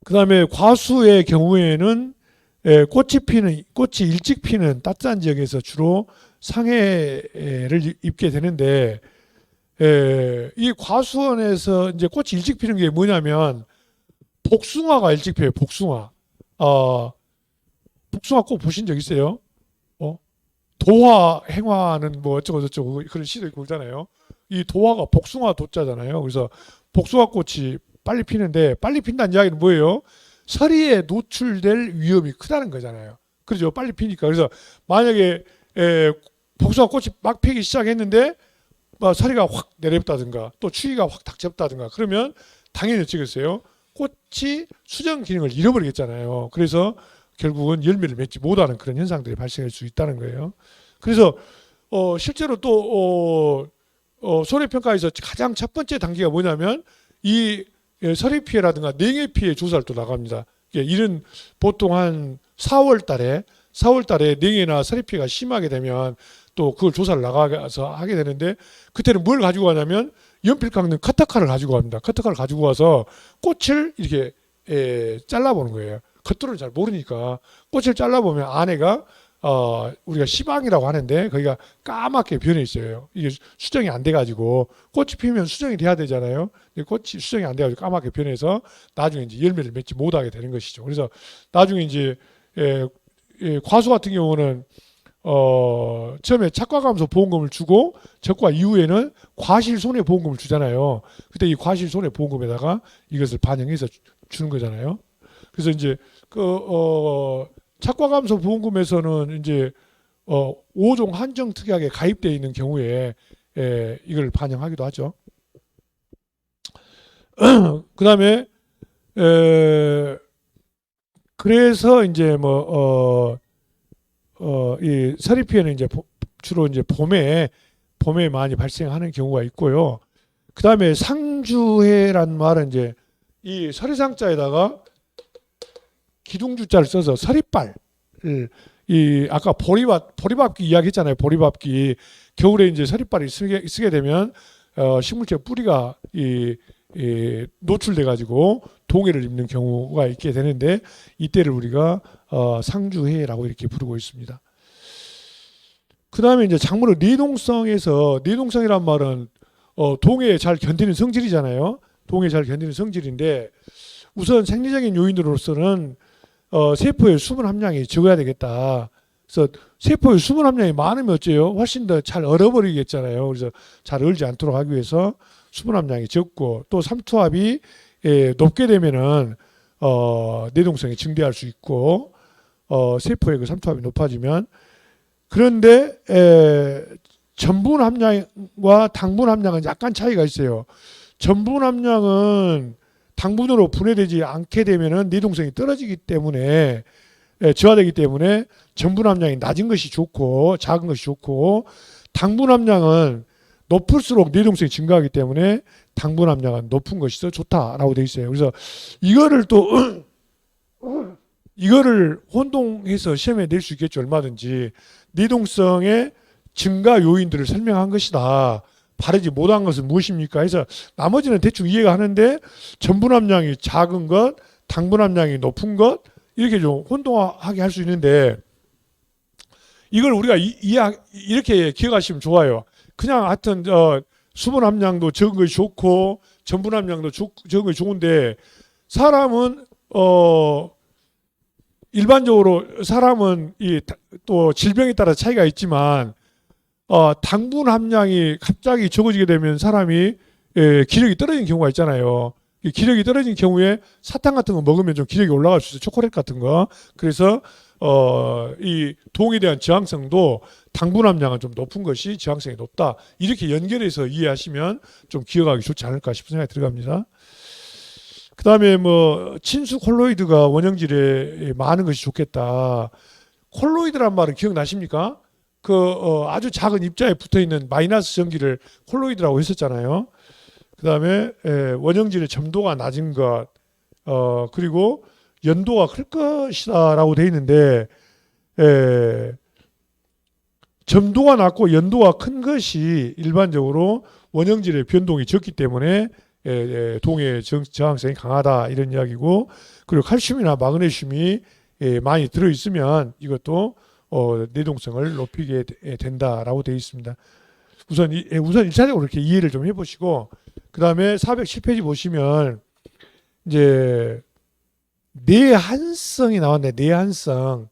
Speaker 1: 그 다음에 과수의 경우에는 꽃이 일찍 피는 따뜻한 지역에서 주로 상해를 입게 되는데 이 과수원에서 이제 꽃이 일찍 피는 게 뭐냐면 복숭아가 일찍 피어요. 복숭아. 복숭아 꽃 보신 적 있어요? 도화, 행화는 뭐 어쩌고 그런 시도 있고 그러잖아요. 이 도화가 복숭아 도자잖아요. 그래서 복숭아 꽃이 빨리 피는데 빨리 핀다는 이야기는 뭐예요? 서리에 노출될 위험이 크다는 거잖아요. 그렇죠? 빨리 피니까. 그래서 만약에 복숭아 꽃이 막 피기 시작했는데 서리가 확 내렸다든가 또 추위가 확 닥쳤다든가 그러면 당연히 어쩌겠어요? 꽃이 수정 기능을 잃어버리겠잖아요. 그래서 결국은 열매를 맺지 못하는 그런 현상들이 발생할 수 있다는 거예요. 그래서 실제로 또 손해평가에서 가장 첫 번째 단계가 뭐냐면 이 서리 피해라든가 냉해 피해 조사를 또 나갑니다. 이런 보통 한 4월 달에 냉해나 서리 피해가 심하게 되면 또 그걸 조사를 나가서 하게 되는데 그때는 뭘 가지고 가냐면 연필 깎는 커터칼을 가지고 갑니다. 커터칼을 가지고 와서 꽃을 이렇게 잘라보는 거예요. 겉으로는 잘 모르니까 꽃을 잘라보면 안에가 우리가 시방이라고 하는데 거기가 까맣게 변해 있어요. 이게 수정이 안 돼가지고 꽃이 피면 수정이 돼야 되잖아요. 꽃이 수정이 안 돼가지고 까맣게 변해서 나중에 이제 열매를 맺지 못하게 되는 것이죠. 그래서 나중에 이제 과수 같은 경우는 처음에 착과감소 보험금을 주고 적과 이후에는 과실 손해 보험금을 주잖아요. 그때 이 과실 손해 보험금에다가 이것을 반영해서 주는 거잖아요. 그래서 이제 착과감소 보험금에서는 이제 5종 한정 특약에 가입되어 있는 경우에 이걸 반영하기도 하죠. 그다음에 그래서 이제 이 서리 피해는 이제 주로 이제 봄에 많이 발생하는 경우가 있고요. 그다음에 상주해란 말은 이제 이 서리상자에다가 기둥주자를 써서 서리빨 이 아까 보리밥기 이야기했잖아요. 보리밥기 겨울에 이제 서리빨이 쓰게 되면 식물체 뿌리가 노출돼 가지고 동해를 입는 경우가 있게 되는데 이때를 우리가 상주해라고 이렇게 부르고 있습니다. 그 다음에 이제 작물의 내동성이란 말은 동해에 잘 견디는 성질이잖아요. 동해에 잘 견디는 성질인데 우선 생리적인 요인으로서는 세포의 수분 함량이 적어야 되겠다. 그래서 세포의 수분 함량이 많으면 어째요? 훨씬 더 잘 얼어버리겠잖아요. 그래서 잘 얼지 않도록 하기 위해서 수분 함량이 적고 또 삼투압이 높게 되면은 내동성이 증대할 수 있고 세포의 그 삼투압이 높아지면 그런데 전분 함량과 당분 함량은 약간 차이가 있어요. 전분 함량은 당분으로 분해되지 않게 되면은 내동성이 떨어지기 때문에 저하되기 때문에 전분 함량이 낮은 것이 좋고 작은 것이 좋고 당분 함량은 높을수록 내동성이 증가하기 때문에 당분 함량은 높은 것이 더 좋다라고 되어 있어요. 그래서 이거를 혼동해서 시험에 낼 수 있겠죠. 얼마든지 내동성의 증가 요인들을 설명한 것이다. 바르지 못한 것은 무엇입니까? 해서 나머지는 대충 이해가 하는데 전분 함량이 작은 것, 당분 함량이 높은 것 이렇게 좀 혼동하게 할 수 있는데 이걸 우리가 이렇게 기억하시면 좋아요. 그냥 하여튼 수분 함량도 적은 것이 좋고 전분 함량도 적은 것이 좋은데 사람은 일반적으로 사람은 또 질병에 따라 차이가 있지만 당분 함량이 갑자기 적어지게 되면 사람이 기력이 떨어지는 경우가 있잖아요. 기력이 떨어진 경우에 사탕 같은 거 먹으면 좀 기력이 올라갈 수 있어요. 초콜릿 같은 거. 그래서 이 동에 대한 저항성도 당분 함량은 좀 높은 것이 저항성이 높다. 이렇게 연결해서 이해하시면 좀 기억하기 좋지 않을까 싶은 생각이 들어갑니다. 그 다음에 뭐 친수 콜로이드가 원형질에 많은 것이 좋겠다. 콜로이드란 말은 기억나십니까? 아주 작은 입자에 붙어 있는 마이너스 전기를 콜로이드라고 했었잖아요. 그 다음에 원형질의 점도가 낮은 것, 그리고 연도가 클 것이다라고 되어 있는데 점도가 낮고 연도가 큰 것이 일반적으로 원형질의 변동이 적기 때문에 동해 저항성이 강하다 이런 이야기고 그리고 칼슘이나 마그네슘이 많이 들어 있으면 이것도 내동성을 높이게 된다라고 되어 있습니다. 우선 1차적으로 이렇게 이해를 좀 해보시고 그 다음에 407페이지 보시면 이제 내한성이 나왔네. 내한성은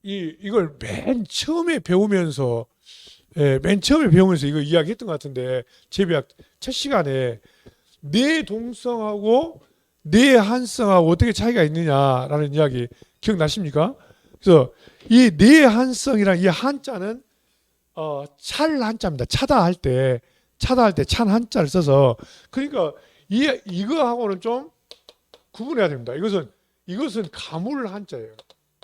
Speaker 1: 이걸 맨 처음에 배우면서 이거 이야기했던 것 같은데 재배학 첫 시간에 내동성하고 내한성하고 어떻게 차이가 있느냐라는 이야기 기억나십니까? 그래서 이 내한성이랑 이 한자는 찰 한자입니다. 차다할 때 찬 한자를 써서 그러니까 이거하고는 좀 구분해야 됩니다. 이것은 가물 한자예요.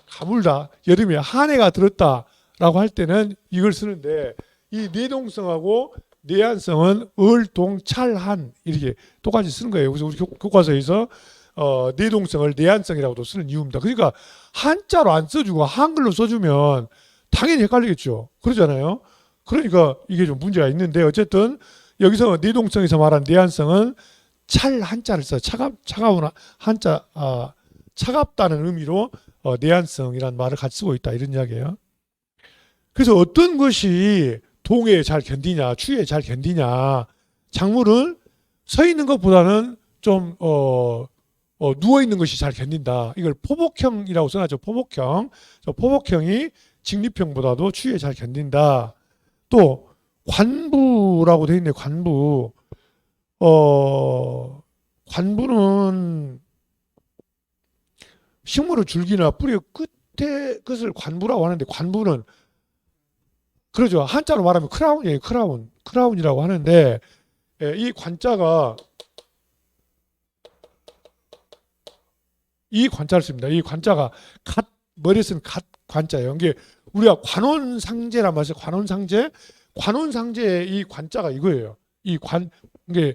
Speaker 1: 가물다. 여름에 한 해가 들었다라고 할 때는 이걸 쓰는데 이 내동성하고 내한성은 을동찰한 이렇게 똑같이 쓰는 거예요. 그래서 우리 교과서에서 내동성을 내한성이라고도 쓰는 이유입니다. 그러니까 한자로 안 써주고 한글로 써주면 당연히 헷갈리겠죠. 그러잖아요. 그러니까 이게 좀 문제가 있는데 어쨌든 여기서 내동성에서 말한 내한성은 찰 한자를 써 차가운 한자 차갑다는 의미로 내한성이라는 말을 같이 쓰고 있다 이런 이야기예요. 그래서 어떤 것이 동해에 잘 견디냐, 추위에 잘 견디냐. 작물은 서 있는 것보다는 좀 누워 있는 것이 잘 견딘다. 이걸 포복형이라고 써놨죠. 포복형이 직립형보다도 추위에 잘 견딘다. 또 관부라고 되어 있네요. 관부는 식물의 줄기나 뿌리 끝에 것을 관부라고 하는데 관부는 그러죠. 한자로 말하면 크라운이에요. 크라운이라고 하는데 이 관자가 이 관자를 씁니다. 이 관자가 머리에 쓴 관자예요. 이게 우리가 관원상제란 말이에요. 관원상제의 이 관자가 이거예요. 이 이게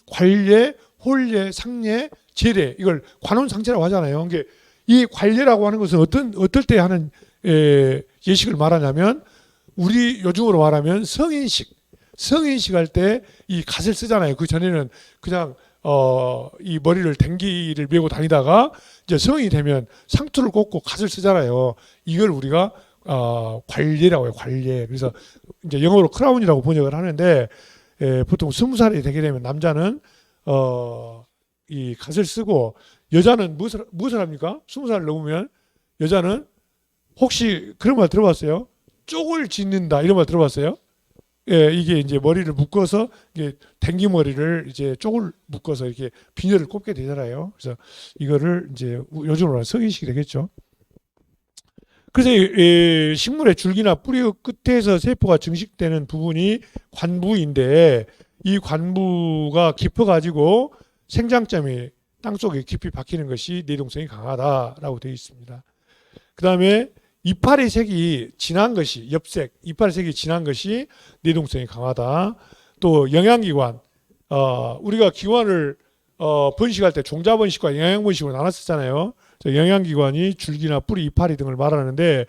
Speaker 1: 관례, 홀례, 상례, 제례 이걸 관혼상제라고 하잖아요. 이게 이 관례라고 하는 것은 어떨 때 하는 예식을 말하냐면 우리 요즘으로 말하면 성인식 할 때 이 갓을 쓰잖아요. 그 전에는 그냥 이 머리를 댕기를 메고 다니다가 이제 성인이 되면 상투를 꽂고 갓을 쓰잖아요. 이걸 우리가 관례라고 해요. 관례. 그래서 이제 영어로 크라운이라고 번역을 하는데 보통 20살이 되게 되면 남자는 이 갓을 쓰고 여자는 무엇을 합니까? 20살 넘으면 여자는 혹시 그런 말 들어봤어요? 쪽을 짓는다 이런 말 들어봤어요? 예, 이게 이제 머리를 묶어서 이게 댕기 머리를 이제 쪽을 묶어서 이렇게 비녀를 꼽게 되잖아요. 그래서 이거를 이제 요즘으로 성인식이 되겠죠. 그래서 이 식물의 줄기나 뿌리 끝에서 세포가 증식되는 부분이 관부인데 이 관부가 깊어가지고 생장점이 땅속에 깊이 박히는 것이 내동성이 강하다라고 되어 있습니다. 그 다음에 이파리 색이 진한 것이 엽색, 이파리 색이 진한 것이 내동성이 강하다. 또 영양기관, 우리가 기관을 번식할 때 종자번식과 영양번식으로 나눴었잖아요. 영양기관이 줄기나 뿌리, 이파리 등을 말하는데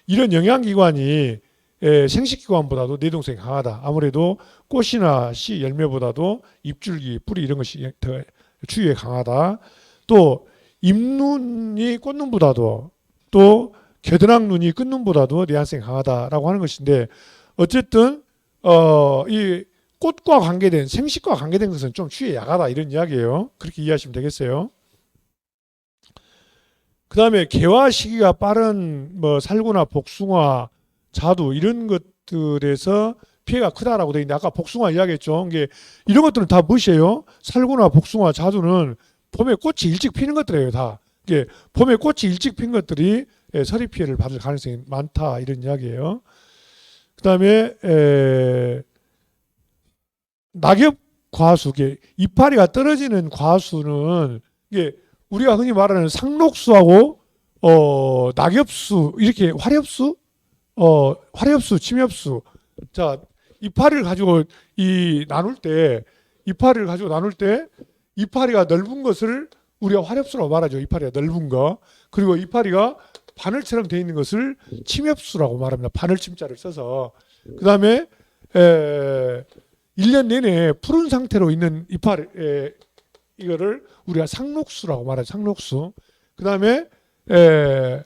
Speaker 1: 이런 영양기관이 생식기관보다도 내동성이 강하다. 아무래도 꽃이나 씨, 열매보다도 잎줄기, 뿌리 이런 것이 더 추위에 강하다. 또 잎눈이 꽃눈보다도 또 겨드랑눈이 끝눈보다도 내한성이 강하다라고 하는 것인데 어쨌든 이 꽃과 관계된 생식과 관계된 것은 좀 추위에 약하다 이런 이야기예요. 그렇게 이해하시면 되겠어요. 그 다음에 개화 시기가 빠른 뭐 살구나 복숭아, 자두 이런 것들에서 피해가 크다라고 되어 있는데 아까 복숭아 이야기했죠. 이게 이런 것들은 다 무엇이에요? 살구나 복숭아, 자두는 봄에 꽃이 일찍 피는 것들이에요. 다. 이게 봄에 꽃이 일찍 핀 것들이 서리 피해를 받을 가능성이 많다 이런 이야기예요. 그 다음에 낙엽 과수, 이파리가 떨어지는 과수는 이게 우리가 흔히 말하는 상록수하고 낙엽수 이렇게 화렵수, 화렵수, 침엽수. 자, 이파리를 가지고 이파리를 가지고 나눌 때 이파리가 넓은 것을 우리가 화렵수라고 말하죠. 이파리가 넓은 거. 그리고 이파리가 바늘처럼 되어 있는 것을 침엽수라고 말합니다. 바늘 침자를 써서. 그 다음에 1년 내내 푸른 상태로 있는 이파리, 이거를 우리가 상록수라고 말하죠. 상록수. 그 다음에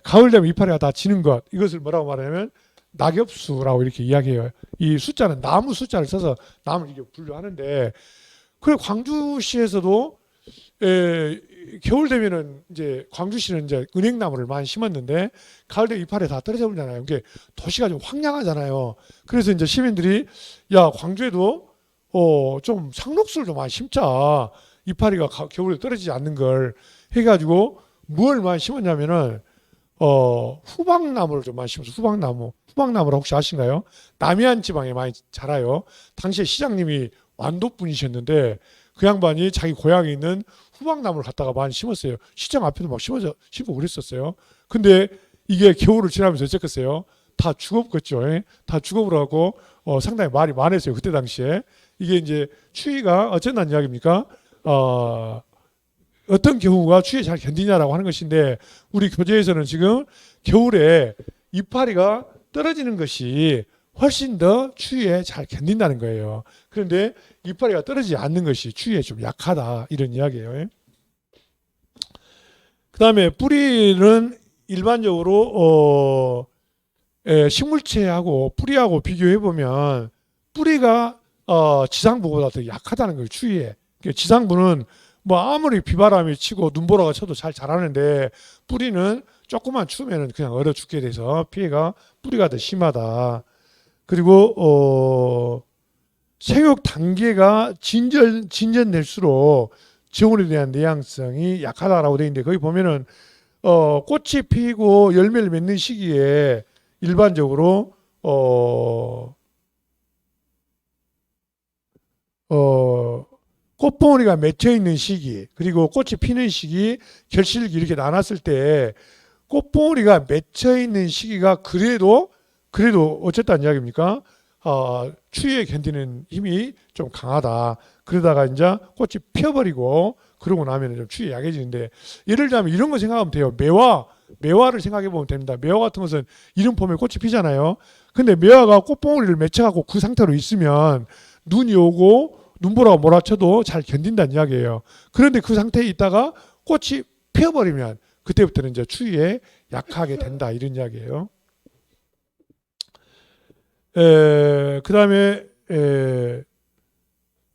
Speaker 1: 가을 되면 이파리가 다 지는 것. 이것을 뭐라고 말하냐면 낙엽수라고 이렇게 이야기해요. 이 숫자는 나무 숫자를 써서 나무를 이렇게 분류하는데, 그래 광주시에서도 겨울 되면은 이제 광주시는 이제 은행나무를 많이 심었는데 가을 되면 이파리 다 떨어져 버리잖아요. 이게 도시가 좀 황량하잖아요. 그래서 이제 시민들이 야 광주에도 좀 상록수를 좀 많이 심자. 이파리가 겨울에 떨어지지 않는 걸 해가지고 뭘 많이 심었냐면은 후박나무를 좀 많이 심었어요. 후박나무를 혹시 아신가요? 남해안 지방에 많이 자라요. 당시에 시장님이 완도분이셨는데 그 양반이 자기 고향에 있는 후박나무를 갖다가 많이 심었어요. 시장 앞에도 막 심고 그랬었어요. 근데 이게 겨울을 지나면서 어쨌겠어요? 다 죽어버렸죠. 다 죽어버려갖고 상당히 말이 많았어요. 그때 당시에. 이게 이제 추위가 어쩐다는 이야기입니까? 어떤 경우가 추위에 잘 견디냐라고 하는 것인데 우리 교재에서는 지금 겨울에 이파리가 떨어지는 것이 훨씬 더 추위에 잘 견딘다는 거예요. 그런데 이파리가 떨어지지 않는 것이 추위에 좀 약하다 이런 이야기예요. 그 다음에 뿌리는 일반적으로 식물체하고 뿌리하고 비교해 보면 뿌리가 지상부보다 더 약하다는 거예요. 추위에. 지상부는 뭐 아무리 비바람이 치고 눈보라가 쳐도 잘 자라는데 뿌리는 조금만 추우면 그냥 얼어 죽게 돼서 피해가 뿌리가 더 심하다. 그리고 생육 단계가 진전될수록 정원에 대한 내향성이 약하다라고 되어 있는데 거기 보면은 꽃이 피고 열매를 맺는 시기에 일반적으로 꽃봉오리가 맺혀 있는 시기 그리고 꽃이 피는 시기 결실기 이렇게 나눴을 때 꽃봉오리가 맺혀 있는 시기가 그래도 어쨌다는 이야기입니까? 추위에 견디는 힘이 좀 강하다. 그러다가 이제 꽃이 피어버리고 그러고 나면 좀 추위에 약해지는데, 예를 들자면 이런 거 생각하면 돼요. 매화를 생각해 보면 됩니다. 매화 같은 것은 이른 봄에 꽃이 피잖아요. 근데 매화가 꽃봉오리를 맺혀갖고 그 상태로 있으면 눈이 오고 눈보라가 몰아쳐도 잘 견딘다는 이야기예요. 그런데 그 상태에 있다가 꽃이 피어버리면 그때부터는 이제 추위에 약하게 된다, 이런 이야기예요. 그 다음에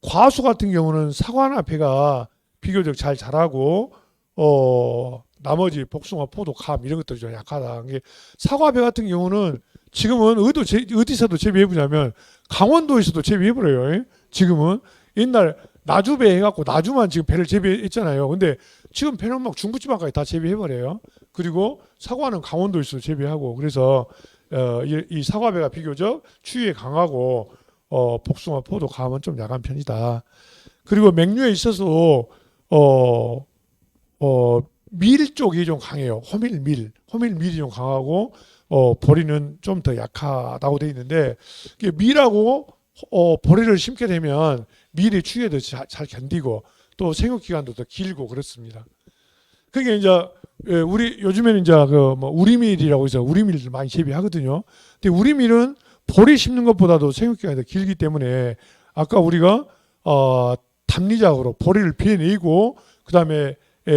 Speaker 1: 과수 같은 경우는 사과나 배가 비교적 잘 자라고 나머지 복숭아, 포도, 감 이런 것들이 좀 약하다. 이게 사과 배 같은 경우는 지금은 어디서도 재배해 보냐면 강원도에서도 재배해 버려요. 지금은 옛날 나주배 해갖고 나주만 지금 배를 재배했잖아요. 근데 지금 배는 막 중부지방까지 다 재배해 버려요. 그리고 사과는 강원도에서도 재배하고, 그래서 이 사과배가 비교적 추위에 강하고 복숭아, 포도, 감은 좀 약한 편이다. 그리고 맹류에 있어서 어, 밀 쪽이 좀 강해요. 호밀밀이 좀 강하고 보리는 좀 더 약하다고 돼 있는데, 이게 밀하고 보리를 심게 되면 밀이 추위에도 잘 견디고 또 생육 기간도 더 길고 그렇습니다. 그게 이제 우리 요즘에는 이제 그 뭐 우리밀이라고 해서 우리밀을 많이 재배하거든요. 근데 우리밀은 보리 심는 것보다도 생육 기간이 더 길기 때문에 아까 우리가 담리작으로 보리를 베내고 그다음에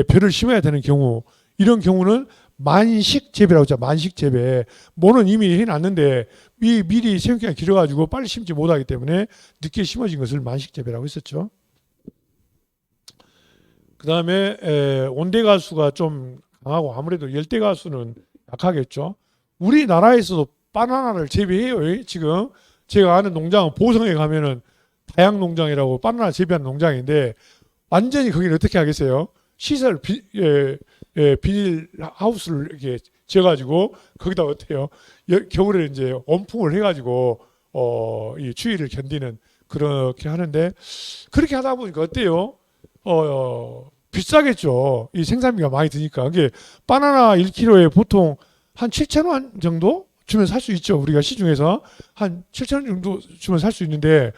Speaker 1: 벼를 심어야 되는 경우, 이런 경우는 만식 재배라고 하죠. 만식 재배. 뭐는 이미 해놨는데 이 밀이 생육 기간이 길어가지고 빨리 심지 못하기 때문에 늦게 심어진 것을 만식 재배라고 했었죠. 그 다음에 온대가수가 좀 강하고 아무래도 열대가수는 약하겠죠. 우리나라에서도 바나나를 재배해요. 지금 제가 아는 농장은 보성에 가면은 다양농장이라고 바나나 재배하는 농장인데, 완전히 거기는 어떻게 하겠어요? 시설 비닐 하우스를 이렇게 지어가지고 거기다 어때요? 겨울에 이제 온풍을 해가지고 이 추위를 견디는, 그렇게 하는데, 그렇게 하다 보니까 어때요? 비싸겠죠. 이 생산비가 많이 드니까. 이게 바나나 1kg에 보통 한 7천 원 정도 주면 살 수 있죠. 우리가 시중에서 한 7천 원 정도 주면 살 수 있는데,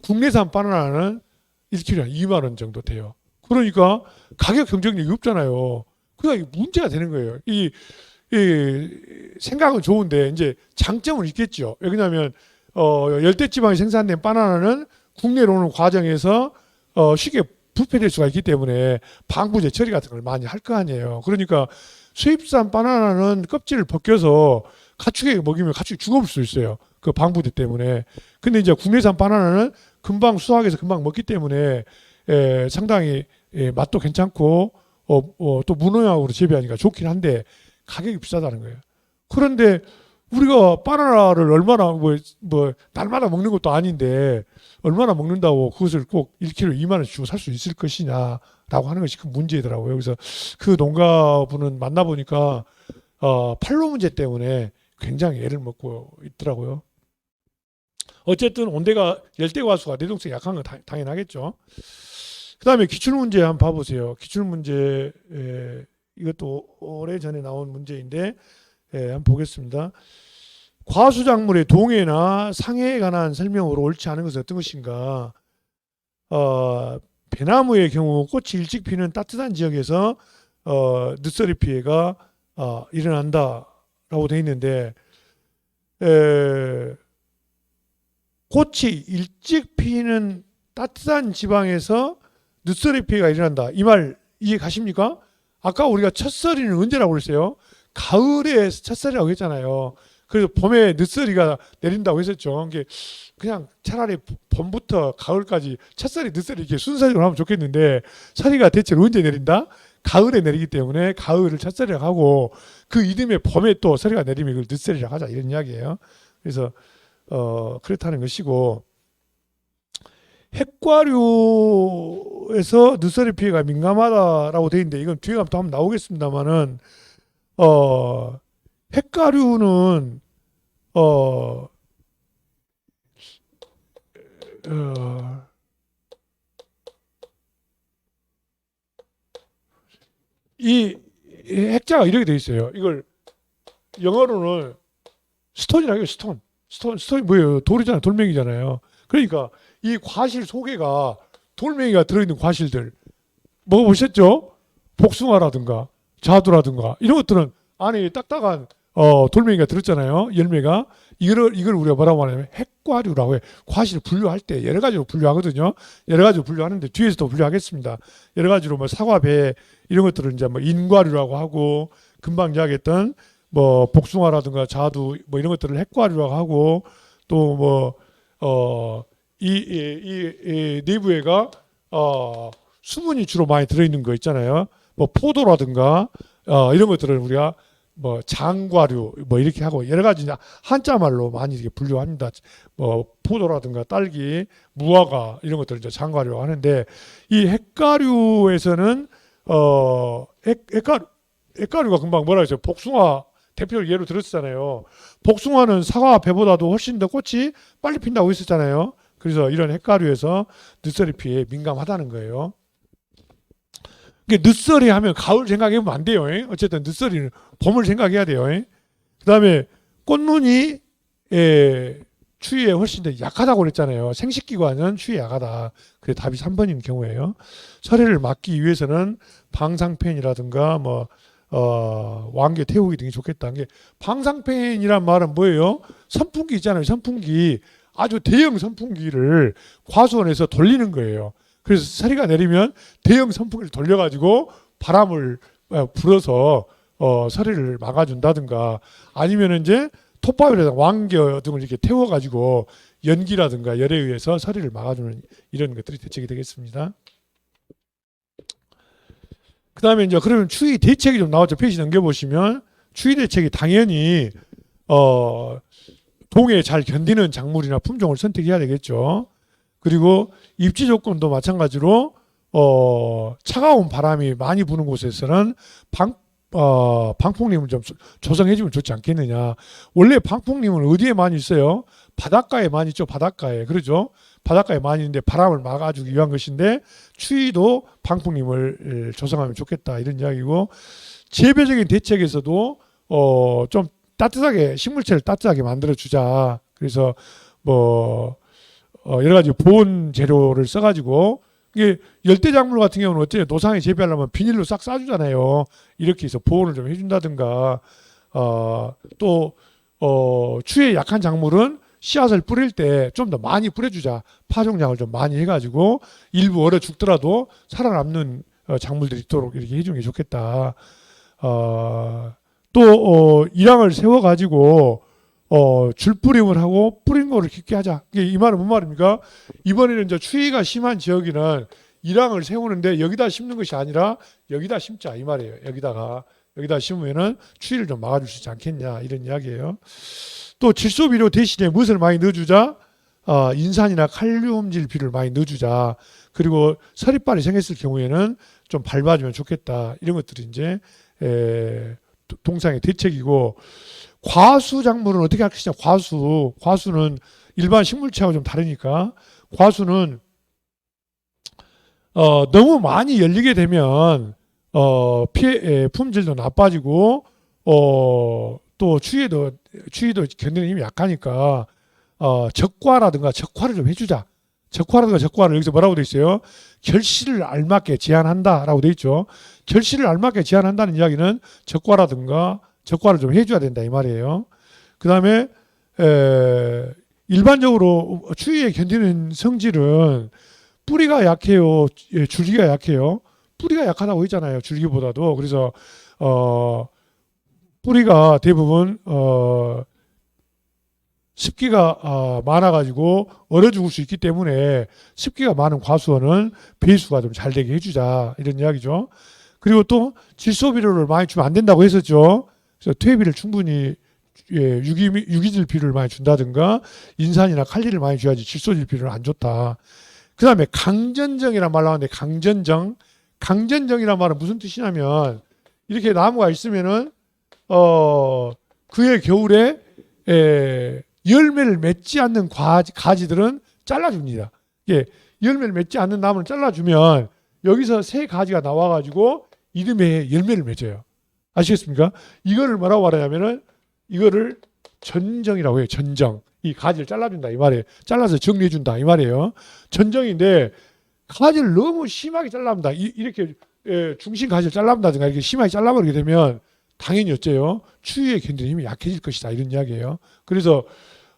Speaker 1: 국내산 바나나는 1kg에 2만 원 정도 돼요. 그러니까 가격 경쟁력이 없잖아요. 그러니까 문제가 되는 거예요. 이 생각은 좋은데 이제 장점은 있겠죠. 왜냐하면 열대지방에 생산된 바나나는 국내로 오는 과정에서 쉽게 부패될 수가 있기 때문에 방부제 처리 같은 걸 많이 할 거 아니에요. 그러니까 수입산 바나나는 껍질을 벗겨서 가축에게 먹이면 가축이 죽어볼 수 있어요. 그 방부제 때문에. 근데 이제 국내산 바나나는 금방 수확해서 금방 먹기 때문에 상당히 맛도 괜찮고 또 무농약으로 재배하니까 좋긴 한데 가격이 비싸다는 거예요. 그런데 우리가 바나나를 얼마나 날마다 먹는 것도 아닌데 얼마나 먹는다고 그것을 꼭 1kg 2만 원 주고 살 수 있을 것이냐라고 하는 것이 큰 문제더라고요. 그래서 그 농가분은 만나보니까 판로 문제 때문에 굉장히 애를 먹고 있더라고요. 어쨌든 열대과수가 내동성이 약한 건 당연하겠죠. 그 다음에 기출문제 한번 봐보세요. 기출문제, 이것도 오래전에 나온 문제인데 한번 보겠습니다. 과수작물의 동해나 상해에 관한 설명으로 옳지 않은 것은 어떤 것인가? 배나무의 경우 꽃이 일찍 피는 따뜻한 지역에서 늦서리 피해가 일어난다라고 되어 있는데, 꽃이 일찍 피는 따뜻한 지방에서 늦서리 피해가 일어난다. 이 말 이해 가십니까? 아까 우리가 첫서리는 언제라고 그랬어요? 가을에 첫서리라고 했잖아요. 그래서 봄에 늦서리가 내린다고 했었죠. 이게 그냥 차라리 봄부터 가을까지 첫서리, 늦서리 이렇게 순서대로 하면 좋겠는데, 서리가 대체 언제 내린다? 가을에 내리기 때문에 가을을 첫서리라고 하고 그 이듬해 봄에 또 서리가 내리면 그걸 늦서리라고 하자, 이런 이야기예요. 그래서 그렇다는 것이고, 핵과류에서 늦서리 피해가 민감하다라고 되어 있는데, 이건 뒤에 가면 또 한번 나오겠습니다만은 핵과류는 이 핵자가 이렇게 되어 있어요. 이걸 영어로는 스톤이라고 해요. 스톤. 스톤이 뭐예요? 돌이잖아요. 돌멩이잖아요. 그러니까 이 과실 속에가 돌멩이가 들어있는 과실들 먹어보셨죠? 복숭아라든가 자두라든가 이런 것들은 안에 딱딱한 돌멩이가 들었잖아요. 열매가. 이걸 우리가 뭐라고 하냐면 핵과류라고 해. 과실 분류할 때 여러 가지로 분류하거든요. 여러 가지로 분류하는데 뒤에서도 분류하겠습니다. 여러 가지로 뭐 사과, 배 이런 것들을 이제 뭐 인과류라고 하고, 금방 이야기했던 뭐 복숭아라든가 자두 뭐 이런 것들을 핵과류라고 하고, 또 뭐 이 내부에가 수분이 주로 많이 들어있는 거 있잖아요. 뭐 포도라든가 이런 것들을 우리가 뭐 장과류 뭐 이렇게 하고 여러 가지 한자말로 많이 이렇게 분류합니다. 뭐 포도라든가 딸기, 무화과 이런 것들을 이제 장과류 하는데, 이 핵과류에서는 핵과류가 금방 뭐라 했어요? 복숭아 대표를 예로 들었잖아요. 복숭아는 사과, 배보다도 훨씬 더 꽃이 빨리 핀다고 했었잖아요. 그래서 이런 핵과류에서 늦서리 피해 민감하다는 거예요. 늦서리 하면 가을 생각해보면 안 돼요. 어쨌든 늦서리는 봄을 생각해야 돼요. 그 다음에 꽃눈이 추위에 훨씬 더 약하다고 그랬잖아요. 생식기관은 추위에 약하다. 그게 답이 3번인 경우에요. 설해를 막기 위해서는 방상팬이라든가 뭐 왕개 태우기 등이 좋겠다. 게 방상팬이란 말은 뭐예요? 선풍기 있잖아요. 선풍기. 아주 대형 선풍기를 과수원에서 돌리는 거예요. 그래서 서리가 내리면 대형 선풍기를 돌려가지고 바람을 불어서 서리를 막아준다든가, 아니면 이제 톱밥이라든가 왕겨 등을 이렇게 태워가지고 연기라든가 열에 의해서 서리를 막아주는 이런 것들이 대책이 되겠습니다. 그 다음에 이제 그러면 추위 대책이 좀 나왔죠. 페이지 넘겨보시면 추위 대책이 당연히 동해에 잘 견디는 작물이나 품종을 선택해야 되겠죠. 그리고 입지 조건도 마찬가지로 차가운 바람이 많이 부는 곳에서는 방풍림을 좀 조성해주면 좋지 않겠느냐. 원래 방풍림은 어디에 많이 있어요? 바닷가에 많이 있죠. 바닷가에. 그러죠. 바닷가에 많이 있는데 바람을 막아주기 위한 것인데, 추위도 방풍림을 조성하면 좋겠다 이런 이야기고, 재배적인 대책에서도 좀 따뜻하게, 식물체를 따뜻하게 만들어주자. 그래서 뭐 여러 가지 보온 재료를 써가지고, 이게 열대작물 같은 경우는 어때요? 노상에 재배하려면 비닐로 싹 싸주잖아요. 이렇게 해서 보온을 좀 해준다든가, 또 추위에 약한 작물은 씨앗을 뿌릴 때 좀 더 많이 뿌려주자. 파종량을 좀 많이 해가지고 일부 얼어 죽더라도 살아남는 작물들이 있도록 이렇게 해주는 게 좋겠다. 또 일항을 세워가지고 줄뿌림을 하고 뿌린 거를 깊게 하자. 이 말은 뭔 말입니까? 이번에는 이제 추위가 심한 지역에는 일항을 세우는데 여기다 심는 것이 아니라 여기다 심자 이 말이에요. 여기다 심으면은 추위를 좀 막아줄 수 있지 않겠냐 이런 이야기예요. 또 질소 비료 대신에 무엇을 많이 넣어주자? 인산이나 칼륨질 비료를 많이 넣어주자. 그리고 서리빨이 생겼을 경우에는 좀 밟아주면 좋겠다. 이런 것들이 이제 동상의 대책이고, 과수 작물은 어떻게 할 것이냐. 과수는 일반 식물체하고 좀 다르니까, 과수는 너무 많이 열리게 되면 품질도 나빠지고 또 추위도 견디는 힘이 약하니까 적과를 좀 해주자. 적과를 여기서 뭐라고 돼 있어요? 결실을 알맞게 제한한다라고 돼 있죠. 결실을 알맞게 제한한다는 이야기는 적과를 좀 해줘야 된다 이 말이에요. 그 다음에 일반적으로 추위에 견디는 성질은 뿌리가 약해요, 줄기가 약해요. 뿌리가 약하다고 했잖아요, 줄기보다도. 그래서 뿌리가 대부분 습기가 많아가지고 얼어 죽을 수 있기 때문에 습기가 많은 과수원은 배수가 좀 잘 되게 해주자 이런 이야기죠. 그리고 또 질소 비료를 많이 주면 안 된다고 했었죠. 그래서 퇴비를 충분히 유기질 비료를 많이 준다든가 인산이나 칼리를 많이 줘야지 질소질 비료는 안 좋다. 그 다음에 강전정이란 말 나왔는데, 강전정이란 말은 무슨 뜻이냐면, 이렇게 나무가 있으면은 그해 겨울에 열매를 맺지 않는 가지들은 잘라줍니다. 예, 열매를 맺지 않는 나무는 잘라주면 여기서 새 가지가 나와가지고 이듬해 열매를 맺어요. 아시겠습니까? 이거를 뭐라고 말하냐면은 이거를 전정이라고 해요. 전정. 이 가지를 잘라준다 이 말이에요. 잘라서 정리해준다 이 말이에요. 천정인데 가지를 너무 심하게 잘라본다. 이렇게 중심 가지를 잘라본다든가 이렇게 심하게 잘라버리게 되면 당연히 어째요? 추위에 견디는 힘이 약해질 것이다 이런 이야기예요. 그래서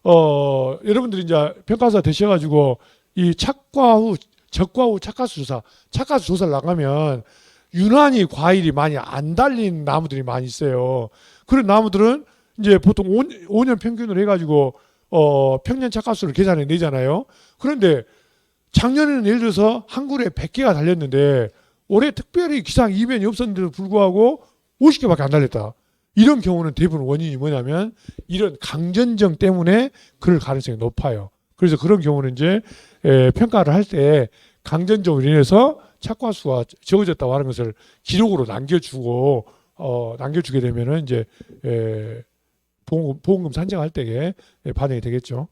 Speaker 1: 여러분들이 이제 평가사 되셔가지고 이 착과 후 적과 후 착가수 조사를 나가면 유난히 과일이 많이 안 달린 나무들이 많이 있어요. 그런 나무들은 이제 보통 5년 평균으로 해가지고 평년 착가수를 계산해 내잖아요. 그런데 작년에는 예를 들어서 한 그루에 100개가 달렸는데 올해 특별히 기상 이변이 없었는데도 불구하고 50개밖에 안 달렸다. 이런 경우는 대부분 원인이 뭐냐면 이런 강전정 때문에 그럴 가능성이 높아요. 그래서 그런 경우는 이제 평가를 할 때 강전정으로 인해서 착과수가 적어졌다고 하는 것을 기록으로 남겨주게 되면은 이제 보험금 산정할 때에 반영이 되겠죠.